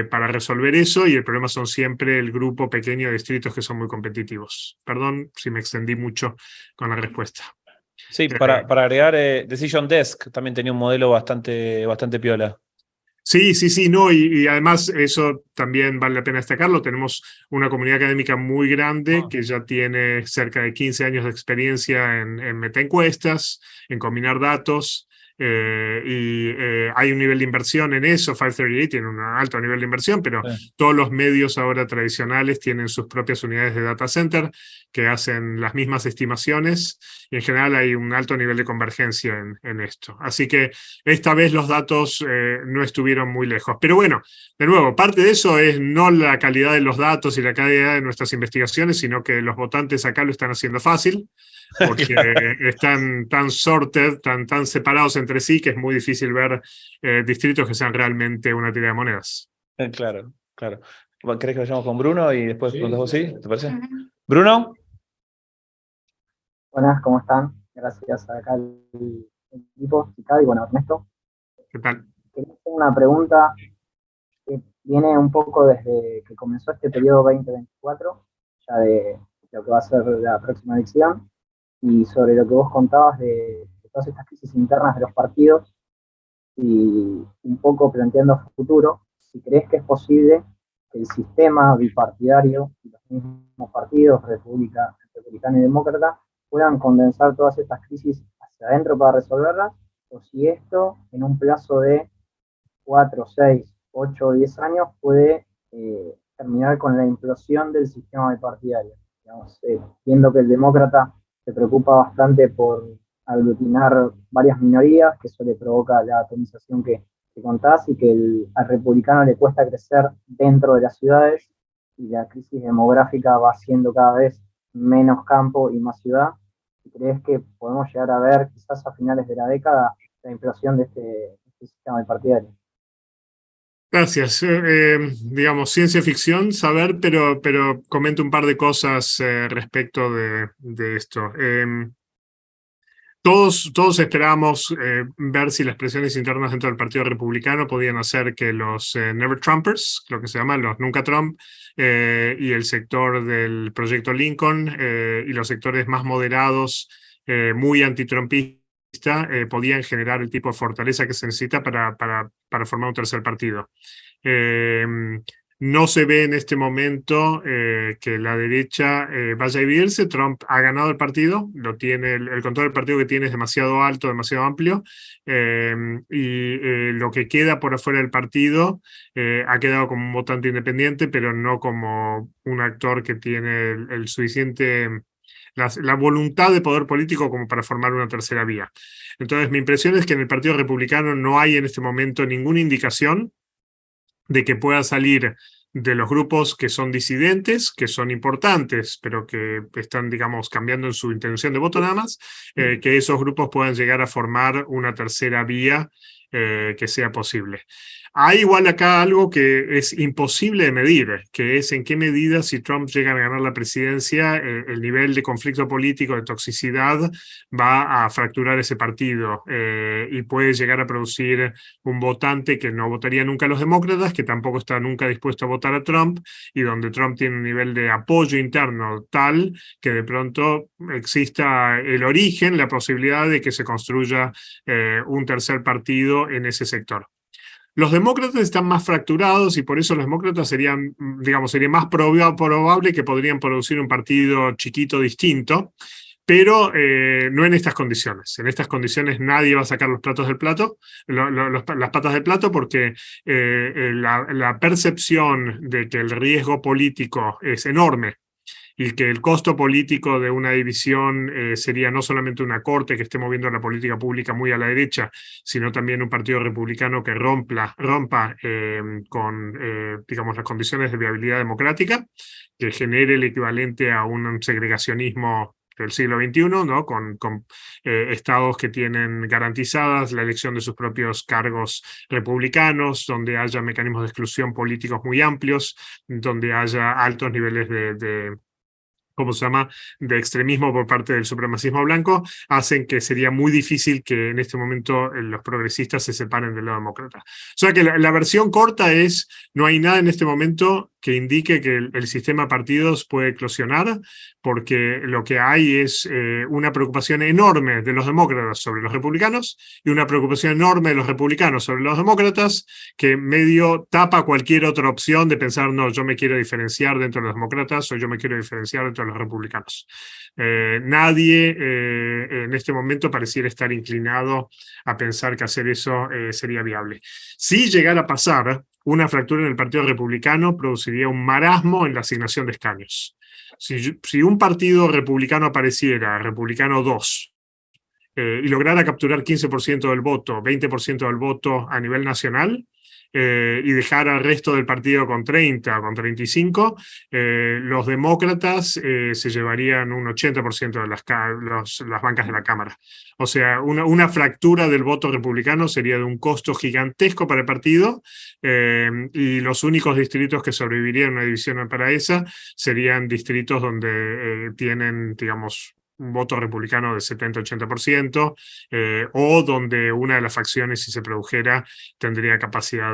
B: para resolver eso, y el problema son siempre el grupo pequeño de distritos que son muy competitivos. Perdón si me extendí mucho con la respuesta.
C: Sí, para agregar, Decision Desk también tenía un modelo bastante piola.
B: Sí, no, y además eso también vale la pena destacarlo. Tenemos una comunidad académica muy grande que ya tiene cerca de 15 años de experiencia en metaencuestas, en combinar datos, hay un nivel de inversión en eso. 538 tiene un alto nivel de inversión, pero todos los medios ahora tradicionales tienen sus propias unidades de data center que hacen las mismas estimaciones, y en general hay un alto nivel de convergencia en esto. Así que esta vez los datos no estuvieron muy lejos. Pero bueno, de nuevo, parte de eso es no la calidad de los datos y la calidad de nuestras investigaciones, sino que los votantes acá lo están haciendo fácil, porque están tan sorted, tan separados entre sí, que es muy difícil ver distritos que sean realmente una tira de monedas.
C: Claro. ¿Querés que vayamos con Bruno y después preguntas vos? ¿Sí? ¿Te parece? Bruno.
F: Buenas, ¿cómo están? Gracias a acá el equipo, CICAD, y bueno, Ernesto.
B: ¿Qué tal?
F: Quería hacer una pregunta que viene un poco desde que comenzó este periodo 2024, ya de lo que va a ser la próxima elección, y sobre lo que vos contabas de todas estas crisis internas de los partidos, y un poco planteando a futuro, si crees que es posible que el sistema bipartidario y los mismos partidos, republicano y demócrata, puedan condensar todas estas crisis hacia adentro para resolverlas, o si esto en un plazo de 4, 6, 8 o 10 años puede terminar con la implosión del sistema bipartidario. Digamos, viendo que el demócrata se preocupa bastante por aglutinar varias minorías, que eso le provoca la atomización que contás, y que al republicano le cuesta crecer dentro de las ciudades, y la crisis demográfica va haciendo cada vez menos campo y más ciudad. ¿Crees que podemos llegar a ver, quizás a finales de la década, la implosión de este sistema bipartidario?
B: Gracias. Digamos, ciencia ficción, saber, pero comento un par de cosas respecto de esto. Todos esperábamos ver si las presiones internas dentro del Partido Republicano podían hacer que los Never Trumpers, lo que se llaman los Nunca Trump, y el sector del Proyecto Lincoln y los sectores más moderados, muy antitrumpistas, podían generar el tipo de fortaleza que se necesita para formar un tercer partido. No se ve en este momento que la derecha vaya a dividirse. Trump ha ganado el partido, el control del partido que tiene es demasiado alto, demasiado amplio, y lo que queda por afuera del partido ha quedado como un votante independiente, pero no como un actor que tiene el suficiente... La voluntad de poder político como para formar una tercera vía. Entonces, mi impresión es que en el Partido Republicano no hay en este momento ninguna indicación de que pueda salir de los grupos que son disidentes, que son importantes, pero que están, digamos, cambiando en su intención de voto nada más, que esos grupos puedan llegar a formar una tercera vía que sea posible. Hay igual acá algo que es imposible de medir, que es en qué medida, si Trump llega a ganar la presidencia, el nivel de conflicto político, de toxicidad, va a fracturar ese partido y puede llegar a producir un votante que no votaría nunca a los demócratas, que tampoco está nunca dispuesto a votar a Trump, y donde Trump tiene un nivel de apoyo interno tal que de pronto exista el origen, la posibilidad de que se construya un tercer partido en ese sector. Los demócratas están más fracturados y por eso los demócratas sería más probable que podrían producir un partido chiquito distinto, pero no en estas condiciones. En estas condiciones nadie va a sacar los patas del plato, porque la percepción de que el riesgo político es enorme y que el costo político de una división sería no solamente una corte que esté moviendo la política pública muy a la derecha, sino también un partido republicano que rompa con las condiciones de viabilidad democrática, que genere el equivalente a un segregacionismo del siglo XXI, ¿no? con estados que tienen garantizadas la elección de sus propios cargos republicanos, donde haya mecanismos de exclusión políticos muy amplios, donde haya altos niveles de extremismo por parte del supremacismo blanco, hacen que sería muy difícil que en este momento los progresistas se separen del lado demócrata. O sea que la versión corta es, no hay nada en este momento que indique que el sistema de partidos puede eclosionar, porque lo que hay es una preocupación enorme de los demócratas sobre los republicanos y una preocupación enorme de los republicanos sobre los demócratas, que medio tapa cualquier otra opción de pensar, no, yo me quiero diferenciar dentro de los demócratas o yo me quiero diferenciar dentro de los republicanos. Nadie en este momento pareciera estar inclinado a pensar que hacer eso sería viable. Si llegara a pasar, una fractura en el Partido Republicano produciría un marasmo en la asignación de escaños. Si un partido republicano apareciera, Republicano 2, y lograra capturar 15% del voto, 20% del voto a nivel nacional, y dejar al resto del partido con 30 o con 35, los demócratas se llevarían un 80% de las bancas de la Cámara. O sea, una fractura del voto republicano sería de un costo gigantesco para el partido, y los únicos distritos que sobrevivirían a una división para esa serían distritos donde tienen, digamos, un voto republicano de 70-80%, o donde una de las facciones, si se produjera, tendría capacidad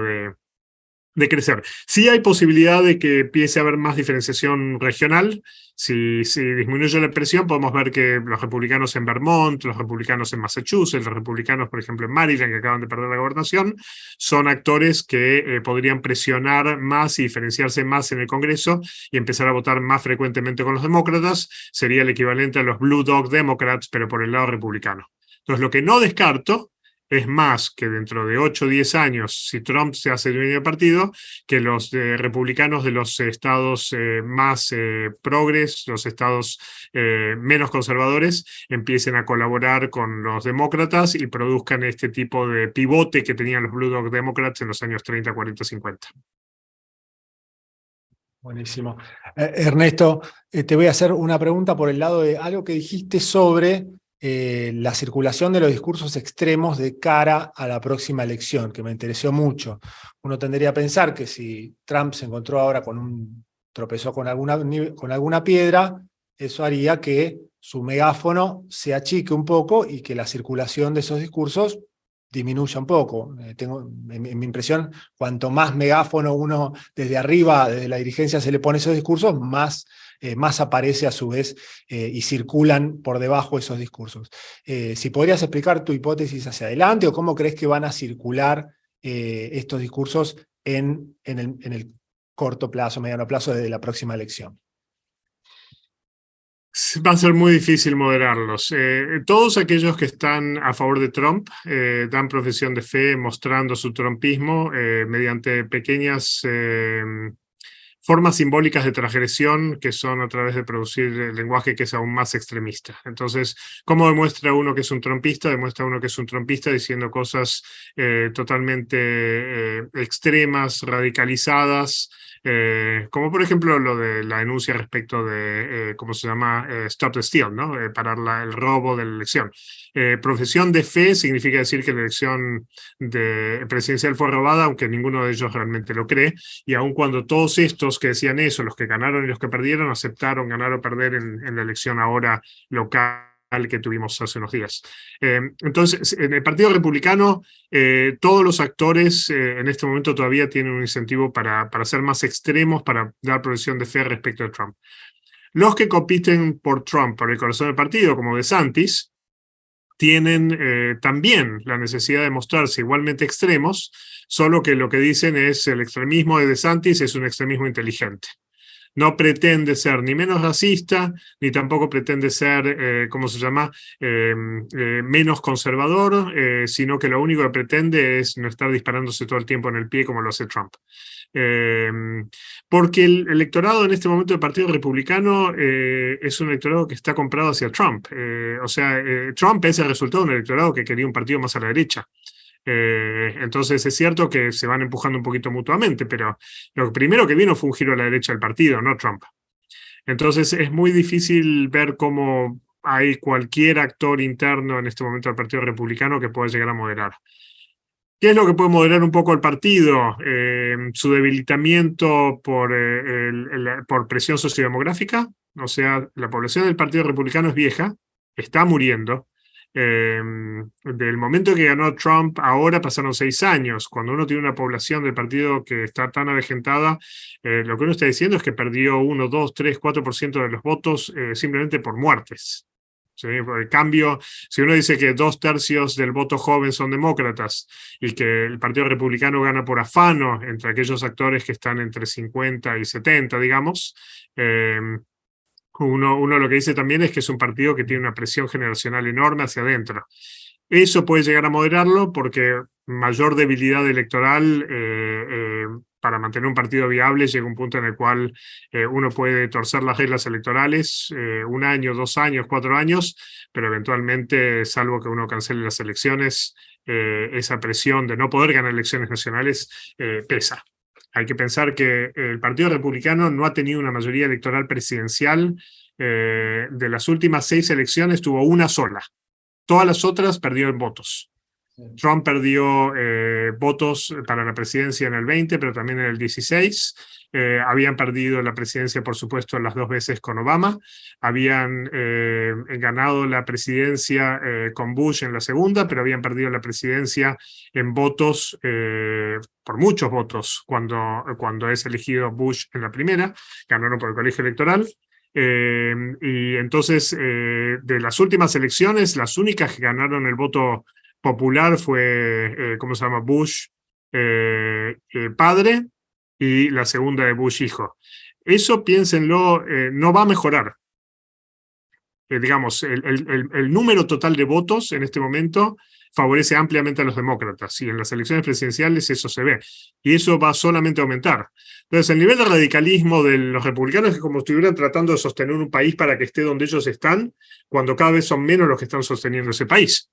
B: de crecer. Sí hay posibilidad de que empiece a haber más diferenciación regional. Si disminuye la presión, podemos ver que los republicanos en Vermont, los republicanos en Massachusetts, los republicanos, por ejemplo, en Maryland, que acaban de perder la gobernación, son actores que podrían presionar más y diferenciarse más en el Congreso y empezar a votar más frecuentemente con los demócratas. Sería el equivalente a los Blue Dog Democrats, pero por el lado republicano. Entonces, lo que no descarto es más que dentro de 8 o 10 años, si Trump se hace dueño del partido, que los republicanos de los estados más progres, los estados menos conservadores, empiecen a colaborar con los demócratas y produzcan este tipo de pivote que tenían los Blue Dog Democrats en los años 30, 40, 50.
G: Buenísimo. Ernesto, te voy a hacer una pregunta por el lado de algo que dijiste sobre la circulación de los discursos extremos de cara a la próxima elección, que me interesó mucho. Uno tendría a pensar que si Trump se encontró ahora tropezó con alguna piedra, eso haría que su megáfono se achique un poco y que la circulación de esos discursos disminuya un poco. En mi impresión, cuanto más megáfono uno desde arriba, desde la dirigencia se le pone esos discursos, más aparece a su vez y circulan por debajo esos discursos. Si podrías explicar tu hipótesis hacia adelante o cómo crees que van a circular estos discursos en el corto plazo, mediano plazo desde la próxima elección.
B: Va a ser muy difícil moderarlos. Todos aquellos que están a favor de Trump dan profesión de fe mostrando su trumpismo mediante pequeñas formas simbólicas de transgresión que son a través de producir el lenguaje que es aún más extremista. Entonces, ¿cómo demuestra uno que es un trumpista? Demuestra uno que es un trumpista diciendo cosas totalmente extremas, radicalizadas, como por ejemplo lo de la denuncia respecto de, ¿cómo se llama? Stop the Steal, ¿no? Parar el robo de la elección. Profesión de fe significa decir que la elección presidencial fue robada, aunque ninguno de ellos realmente lo cree, y aun cuando todos estos que decían eso, los que ganaron y los que perdieron, aceptaron ganar o perder en la elección ahora local que tuvimos hace unos días. Entonces, en el Partido Republicano, todos los actores en este momento todavía tienen un incentivo para ser más extremos, para dar profesión de fe respecto a Trump. Los que compiten por Trump, por el corazón del partido, como DeSantis, tienen también la necesidad de mostrarse igualmente extremos, solo que lo que dicen es el extremismo de DeSantis es un extremismo inteligente. No pretende ser ni menos racista, ni tampoco pretende ser, ¿cómo se llama?, menos conservador, sino que lo único que pretende es no estar disparándose todo el tiempo en el pie como lo hace Trump. Porque el electorado en este momento del Partido Republicano es un electorado que está comprado hacia Trump. Trump es el resultado de un electorado que quería un partido más a la derecha. Entonces es cierto que se van empujando un poquito mutuamente, pero lo primero que vino fue un giro a la derecha del partido, no Trump. Entonces es muy difícil ver cómo hay cualquier actor interno en este momento del Partido Republicano que pueda llegar a moderar. ¿Qué es lo que puede moderar un poco el partido? Su debilitamiento por presión sociodemográfica. O sea, la población del Partido Republicano es vieja, está muriendo. Del momento que ganó Trump, ahora pasaron 6 años. Cuando uno tiene una población del partido que está tan avejentada, lo que uno está diciendo es que perdió 1, 2, 3, 4% de los votos simplemente por muertes. ¿Sí? Por el cambio, si uno dice que 2/3 del voto joven son demócratas y que el Partido Republicano gana por afano entre aquellos actores que están entre 50 y 70, digamos, uno lo que dice también es que es un partido que tiene una presión generacional enorme hacia adentro. Eso puede llegar a moderarlo porque mayor debilidad electoral para mantener un partido viable llega un punto en el cual uno puede torcer las reglas electorales 1 año, 2 años, 4 años, pero eventualmente, salvo que uno cancele las elecciones, esa presión de no poder ganar elecciones nacionales pesa. Hay que pensar que el Partido Republicano no ha tenido una mayoría electoral presidencial. De las últimas 6 elecciones tuvo una sola. Todas las otras perdió en votos. Trump perdió votos para la presidencia en el 20, pero también en el 16. Habían perdido la presidencia, por supuesto, las 2 veces con Obama. Habían ganado la presidencia con Bush en la segunda, pero habían perdido la presidencia en votos, por muchos votos, cuando es elegido Bush en la primera. Ganaron por el colegio electoral. Y entonces, de las últimas elecciones, las únicas que ganaron el voto popular fue, ¿cómo se llama? Bush padre, y la segunda de Bush hijo. Eso, piénsenlo, no va a mejorar. Digamos, el número total de votos en este momento favorece ampliamente a los demócratas, y en las elecciones presidenciales eso se ve, y eso va solamente a aumentar. Entonces, el nivel de radicalismo de los republicanos es como si estuvieran tratando de sostener un país para que esté donde ellos están, cuando cada vez son menos los que están sosteniendo ese país.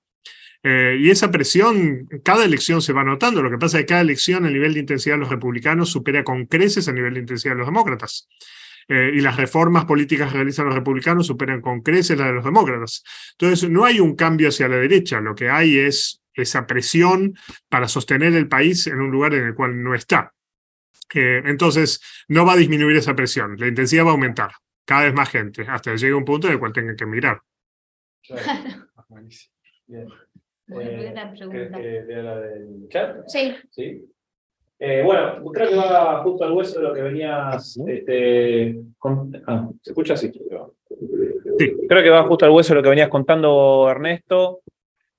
B: Y esa presión, cada elección se va notando. Lo que pasa es que cada elección, el nivel de intensidad de los republicanos supera con creces el nivel de intensidad de los demócratas. Y las reformas políticas que realizan los republicanos superan con creces las de los demócratas. Entonces, no hay un cambio hacia la derecha, lo que hay es esa presión para sostener el país en un lugar en el cual no está. Entonces, no va a disminuir esa presión, la intensidad va a aumentar, cada vez más gente, hasta que llegue un punto en el cual tengan que emigrar.
C: Bien.
A: Buena pregunta.
C: ¿Querés que lea la del chat?
A: Sí.
C: ¿Sí? Bueno, creo que va justo al hueso de lo que venías. ¿se escucha así? Sí. Creo que va justo al hueso de lo que venías contando, Ernesto.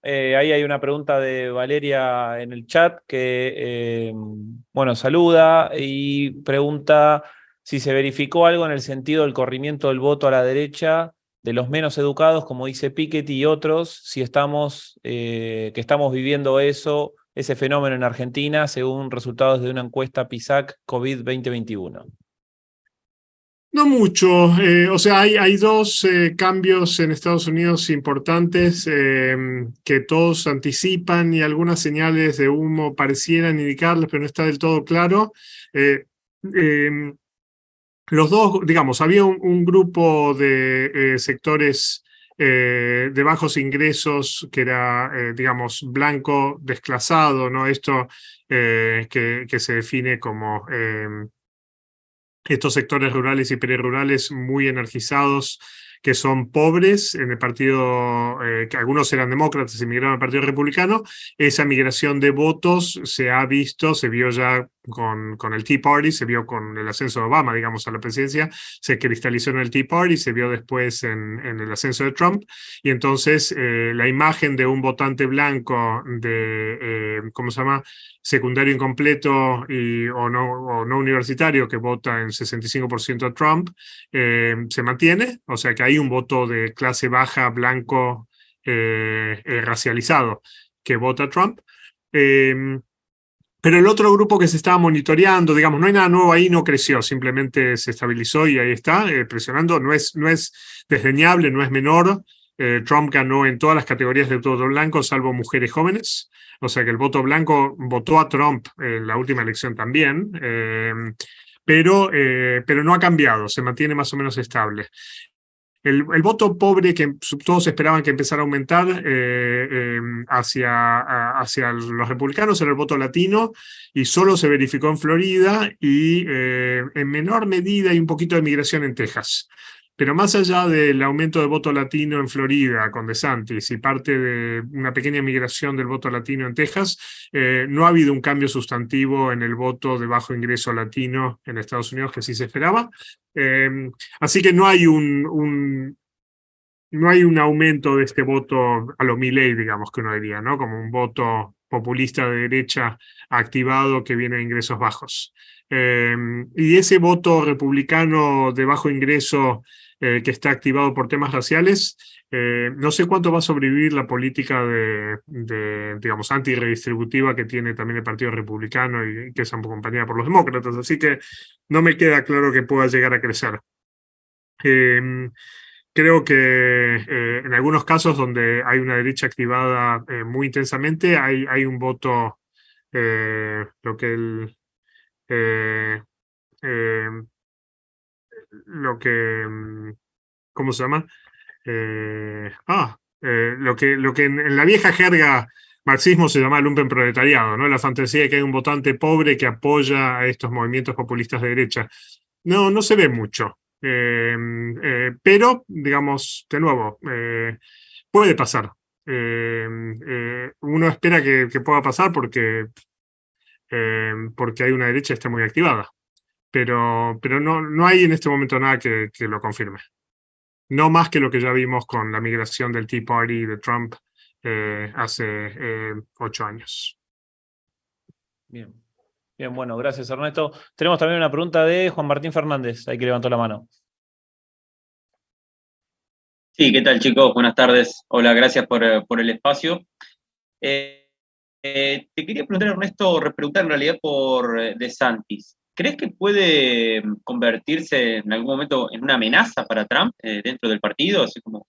C: Ahí hay una pregunta de Valeria en el chat que, bueno, saluda y pregunta si se verificó algo en el sentido del corrimiento del voto a la derecha de los menos educados, como dice Piketty y otros, si estamos, que estamos viviendo ese fenómeno en Argentina, según resultados de una encuesta PISAC COVID 2021.
B: No mucho, o sea, hay dos cambios en Estados Unidos importantes que todos anticipan y algunas señales de humo parecieran indicarles, pero no está del todo claro. Los dos, digamos, había un grupo de sectores de bajos ingresos que era, digamos, blanco desclasado, ¿no? Esto que se define como estos sectores rurales y perirrurales muy energizados, que son pobres en el partido, que algunos eran demócratas y migraron al Partido Republicano. Esa migración de votos se ha visto, se vio ya con el Tea Party, se vio con el ascenso de Obama, digamos, a la presidencia, se cristalizó en el Tea Party, se vio después en el ascenso de Trump, y entonces la imagen de un votante blanco de, ¿cómo se llama?, secundario incompleto o no universitario que vota en 65% a Trump, se mantiene, o sea que hay un voto de clase baja, blanco, racializado, que vota a Trump. Pero el otro grupo que se estaba monitoreando, digamos, no hay nada nuevo ahí, no creció, simplemente se estabilizó y ahí está, presionando, no es desdeñable, no es menor. Trump ganó en todas las categorías de voto blanco, salvo mujeres jóvenes, o sea que el voto blanco votó a Trump en la última elección también, pero no ha cambiado, se mantiene más o menos estable. El voto pobre que todos esperaban que empezara a aumentar hacia los republicanos era el voto latino, y solo se verificó en Florida y en menor medida hay un poquito de migración en Texas. Pero más allá del aumento del voto latino en Florida con DeSantis y parte de una pequeña migración del voto latino en Texas, no ha habido un cambio sustantivo en el voto de bajo ingreso latino en Estados Unidos, que sí se esperaba. Así que no hay un aumento de este voto a lo Milley, digamos, que uno diría, ¿no? Como un voto populista de derecha activado que viene de ingresos bajos. Y ese voto republicano de bajo ingreso que está activado por temas raciales, no sé cuánto va a sobrevivir la política digamos, antirredistributiva que tiene también el Partido Republicano y que es acompañada por los demócratas, así que no me queda claro que pueda llegar a crecer. Creo que en algunos casos donde hay una derecha activada muy intensamente, hay un voto, ¿cómo se llama? Lo que en la vieja jerga marxismo se llama lumpenproletariado, ¿no? La fantasía de que hay un votante pobre que apoya a estos movimientos populistas de derecha. No se ve mucho. Pero, digamos, de nuevo, puede pasar. Uno espera que pueda pasar porque hay una derecha que está muy activada. Pero no hay en este momento nada que lo confirme. No más que lo que ya vimos con la migración del Tea Party de Trump hace 8 años.
C: Bien. Bien, bueno, gracias, Ernesto. Tenemos también una pregunta de Juan Martín Fernández, ahí que levantó la mano.
H: Sí, ¿qué tal, chicos? Buenas tardes. Hola, gracias por el espacio. Te quería preguntar, Ernesto, repreguntar en realidad por DeSantis. ¿Crees que puede convertirse en algún momento en una amenaza para Trump dentro del partido, así como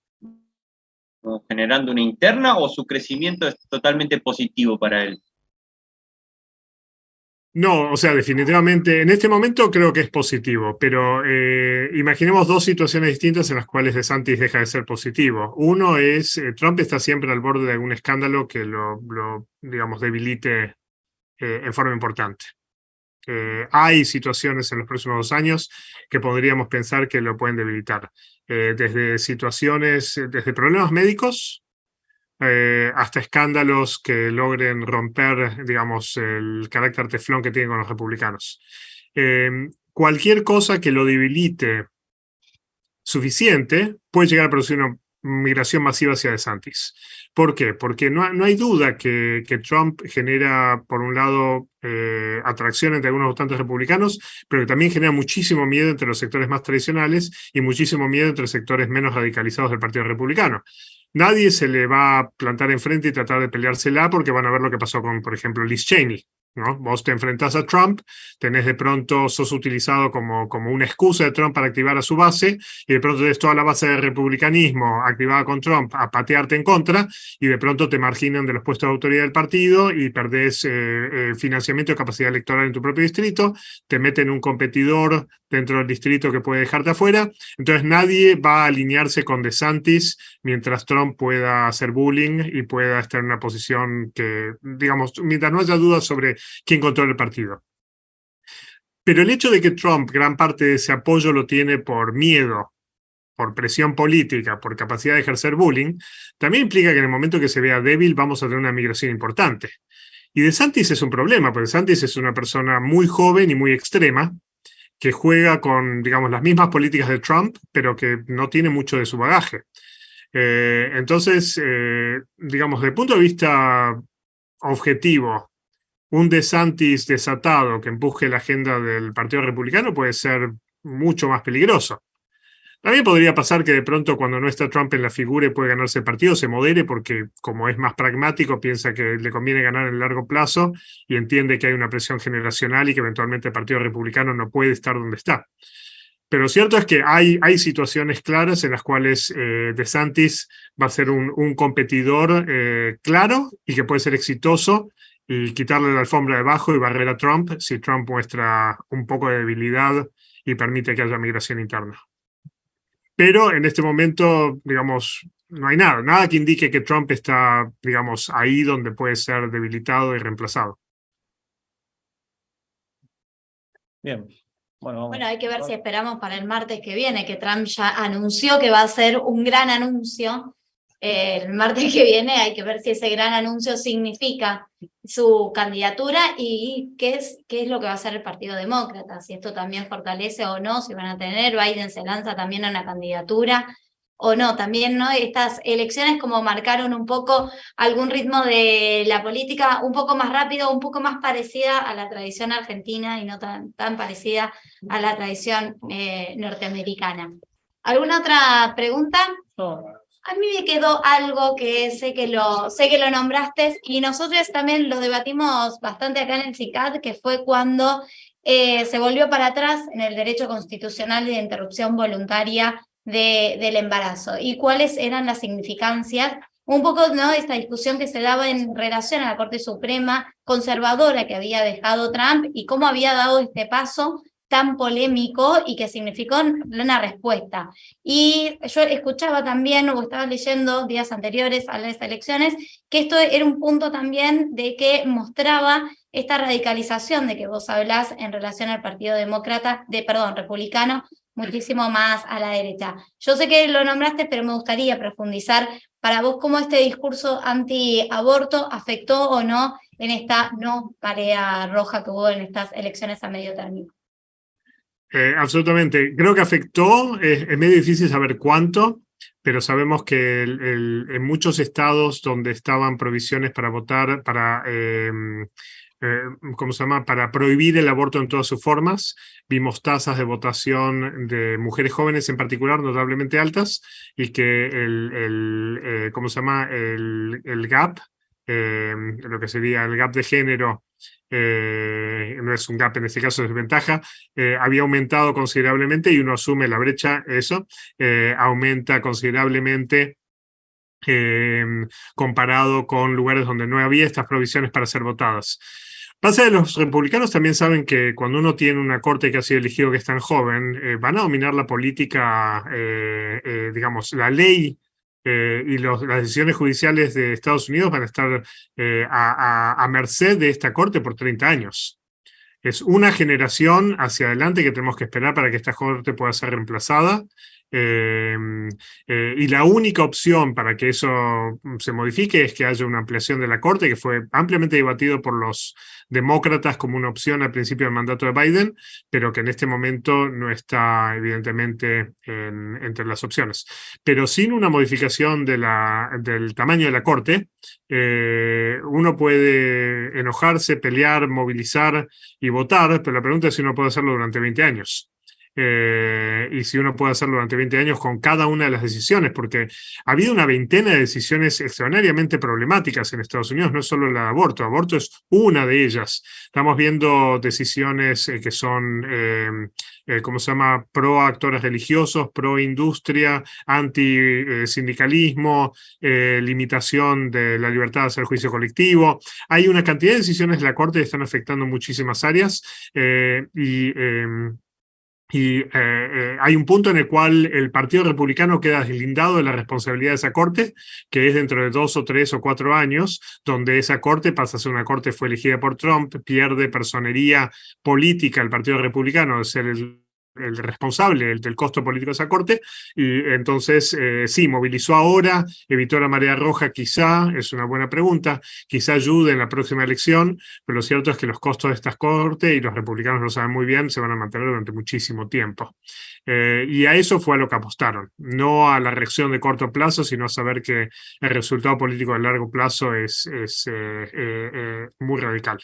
H: generando una interna, o su crecimiento es totalmente positivo para él?
B: No, o sea, definitivamente, en este momento creo que es positivo, pero imaginemos dos situaciones distintas en las cuales DeSantis deja de ser positivo. Uno es, Trump está siempre al borde de algún escándalo que digamos, debilite en forma importante. Hay situaciones en los próximos 2 años que podríamos pensar que lo pueden debilitar. Desde problemas médicos, hasta escándalos que logren romper, digamos, el carácter teflón que tienen con los republicanos. Cualquier cosa que lo debilite suficiente puede llegar a producir una migración masiva hacia DeSantis. ¿Por qué? Porque no hay duda que Trump genera, por un lado, atracción entre algunos votantes republicanos, pero que también genera muchísimo miedo entre los sectores más tradicionales y muchísimo miedo entre sectores menos radicalizados del Partido Republicano. Nadie se le va a plantar enfrente y tratar de peleársela porque van a ver lo que pasó con, por ejemplo, Liz Cheney, ¿no? Vos te enfrentás a Trump, sos utilizado como una excusa de Trump para activar a su base, y de pronto tenés toda la base de republicanismo activada con Trump a patearte en contra, y de pronto te marginan de los puestos de autoridad del partido y perdés financiamiento y capacidad electoral en tu propio distrito, te meten un competidor dentro del distrito que puede dejarte afuera. Entonces nadie va a alinearse con DeSantis mientras Trump pueda hacer bullying y pueda estar en una posición que, digamos, mientras no haya dudas sobre quién controla el partido. Pero el hecho de que Trump gran parte de ese apoyo lo tiene por miedo, por presión política, por capacidad de ejercer bullying, también implica que en el momento que se vea débil vamos a tener una migración importante. Y DeSantis es un problema, porque DeSantis es una persona muy joven y muy extrema, que juega con, digamos, las mismas políticas de Trump, pero que no tiene mucho de su bagaje. Entonces, digamos, desde el punto de vista objetivo, un DeSantis desatado que empuje la agenda del Partido Republicano puede ser mucho más peligroso. También podría pasar que de pronto cuando no está Trump en la figura y puede ganarse el partido, se modere porque como es más pragmático, piensa que le conviene ganar en el largo plazo y entiende que hay una presión generacional y que eventualmente el Partido Republicano no puede estar donde está. Pero lo cierto es que hay situaciones claras en las cuales DeSantis va a ser un competidor claro y que puede ser exitoso y quitarle la alfombra debajo y barrer a Trump si Trump muestra un poco de debilidad y permite que haya migración interna. Pero en este momento, digamos, no hay nada que indique que Trump está, digamos, ahí donde puede ser debilitado y reemplazado.
C: Bien. Bueno,
A: hay que ver si esperamos para el martes que viene, que Trump ya anunció que va a ser un gran anuncio. El martes que viene hay que ver si ese gran anuncio significa su candidatura y qué es lo que va a hacer el Partido Demócrata, si esto también fortalece o no, si van a tener, Biden se lanza también a una candidatura o no, también, ¿no? Estas elecciones como marcaron un poco algún ritmo de la política un poco más rápido, un poco más parecida a la tradición argentina y no tan parecida a la tradición norteamericana. ¿Alguna otra pregunta?
C: no.
A: A mí me quedó algo que sé que lo nombraste y nosotros también lo debatimos bastante acá en el CICAD, que fue cuando se volvió para atrás en el derecho constitucional de interrupción voluntaria del embarazo y cuáles eran las significancias, un poco, ¿no?, de esta discusión que se daba en relación a la Corte Suprema conservadora que había dejado Trump y cómo había dado este paso tan polémico y que significó una respuesta. Y yo escuchaba también, o estaba leyendo días anteriores a las elecciones, que esto era un punto también de que mostraba esta radicalización de que vos hablás en relación al Partido Republicano, muchísimo más a la derecha. Yo sé que lo nombraste, pero me gustaría profundizar para vos cómo este discurso antiaborto afectó o no en esta no marea roja que hubo en estas elecciones a medio término.
B: Absolutamente. Creo que afectó, es medio difícil saber cuánto, pero sabemos que en muchos estados donde estaban provisiones para votar, ¿cómo se llama?, para prohibir el aborto en todas sus formas, vimos tasas de votación de mujeres jóvenes en particular notablemente altas y que ¿cómo se llama?, el gap lo que sería el gap de género, no es un gap en este caso, es desventaja, había aumentado considerablemente y uno asume la brecha, eso, aumenta considerablemente comparado con lugares donde no había estas provisiones para ser votadas. Pasa que los republicanos también saben que cuando uno tiene una corte que ha sido elegido que es tan joven, van a dominar la política, digamos, la ley y las decisiones judiciales de Estados Unidos van a estar a merced de esta corte por 30 años. Es una generación hacia adelante que tenemos que esperar para que esta corte pueda ser reemplazada. Y la única opción para que eso se modifique es que haya una ampliación de la corte, que fue ampliamente debatido por los demócratas como una opción al principio del mandato de Biden, pero que en este momento no está evidentemente entre las opciones. Pero sin una modificación del tamaño de la corte, uno puede enojarse, pelear, movilizar y votar, pero la pregunta es si uno puede hacerlo durante 20 años. Y si uno puede hacerlo durante 20 años con cada una de las decisiones, porque ha habido una veintena de decisiones extraordinariamente problemáticas en Estados Unidos, no solo la de aborto, aborto es una de ellas. Estamos viendo decisiones que son, ¿cómo se llama?, pro actores religiosos, pro industria, anti sindicalismo, limitación de la libertad de hacer juicio colectivo. Hay una cantidad de decisiones de la Corte que están afectando muchísimas áreas y hay un punto en el cual el Partido Republicano queda deslindado de la responsabilidad de esa corte, que es dentro de 2 o 3 o 4 años, donde esa corte pasa a ser una corte que fue elegida por Trump, pierde personería política el Partido Republicano de ser el responsable del costo político de esa corte, y entonces sí, movilizó ahora, evitó la marea roja, quizá, es una buena pregunta, quizá ayude en la próxima elección, pero lo cierto es que los costos de estas cortes, y los republicanos lo saben muy bien, se van a mantener durante muchísimo tiempo. Y a eso fue a lo que apostaron, no a la reacción de corto plazo, sino a saber que el resultado político de largo plazo es muy radical.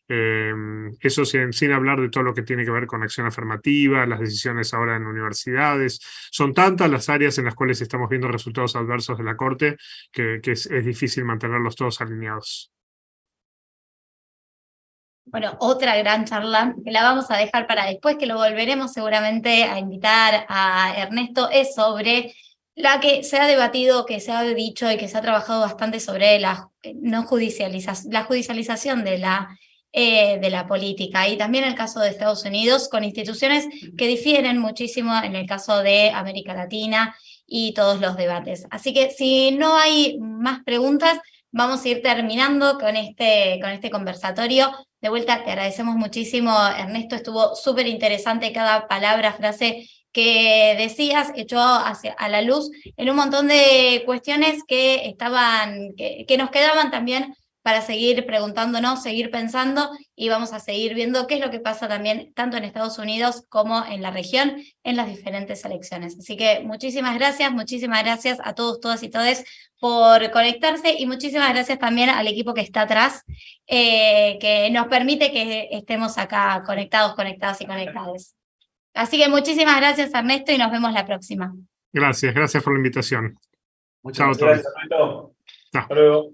B: Eso sin hablar de todo lo que tiene que ver con acción afirmativa, las decisiones ahora en universidades. Son tantas las áreas en las cuales estamos viendo resultados adversos de la Corte que es difícil mantenerlos todos alineados.
A: Bueno, otra gran charla que la vamos a dejar para después, que lo volveremos seguramente a invitar a Ernesto, es sobre la que se ha debatido, que se ha dicho y que se ha trabajado bastante sobre la judicialización de la política, y también el caso de Estados Unidos con instituciones que difieren muchísimo en el caso de América Latina y todos los debates. Así que si no hay más preguntas, vamos a ir terminando con este conversatorio. De vuelta, te agradecemos muchísimo, Ernesto, estuvo súper interesante cada palabra, frase que decías, echó a la luz en un montón de cuestiones que nos quedaban también para seguir preguntándonos, seguir pensando, y vamos a seguir viendo qué es lo que pasa también tanto en Estados Unidos como en la región en las diferentes elecciones. Así que muchísimas gracias a todos, todas y todes por conectarse, y muchísimas gracias también al equipo que está atrás, que nos permite que estemos acá conectadas y conectados. Así que muchísimas gracias, Ernesto, y nos vemos la próxima.
B: Gracias por la invitación.
C: Muchas gracias, Ernesto. Hasta luego.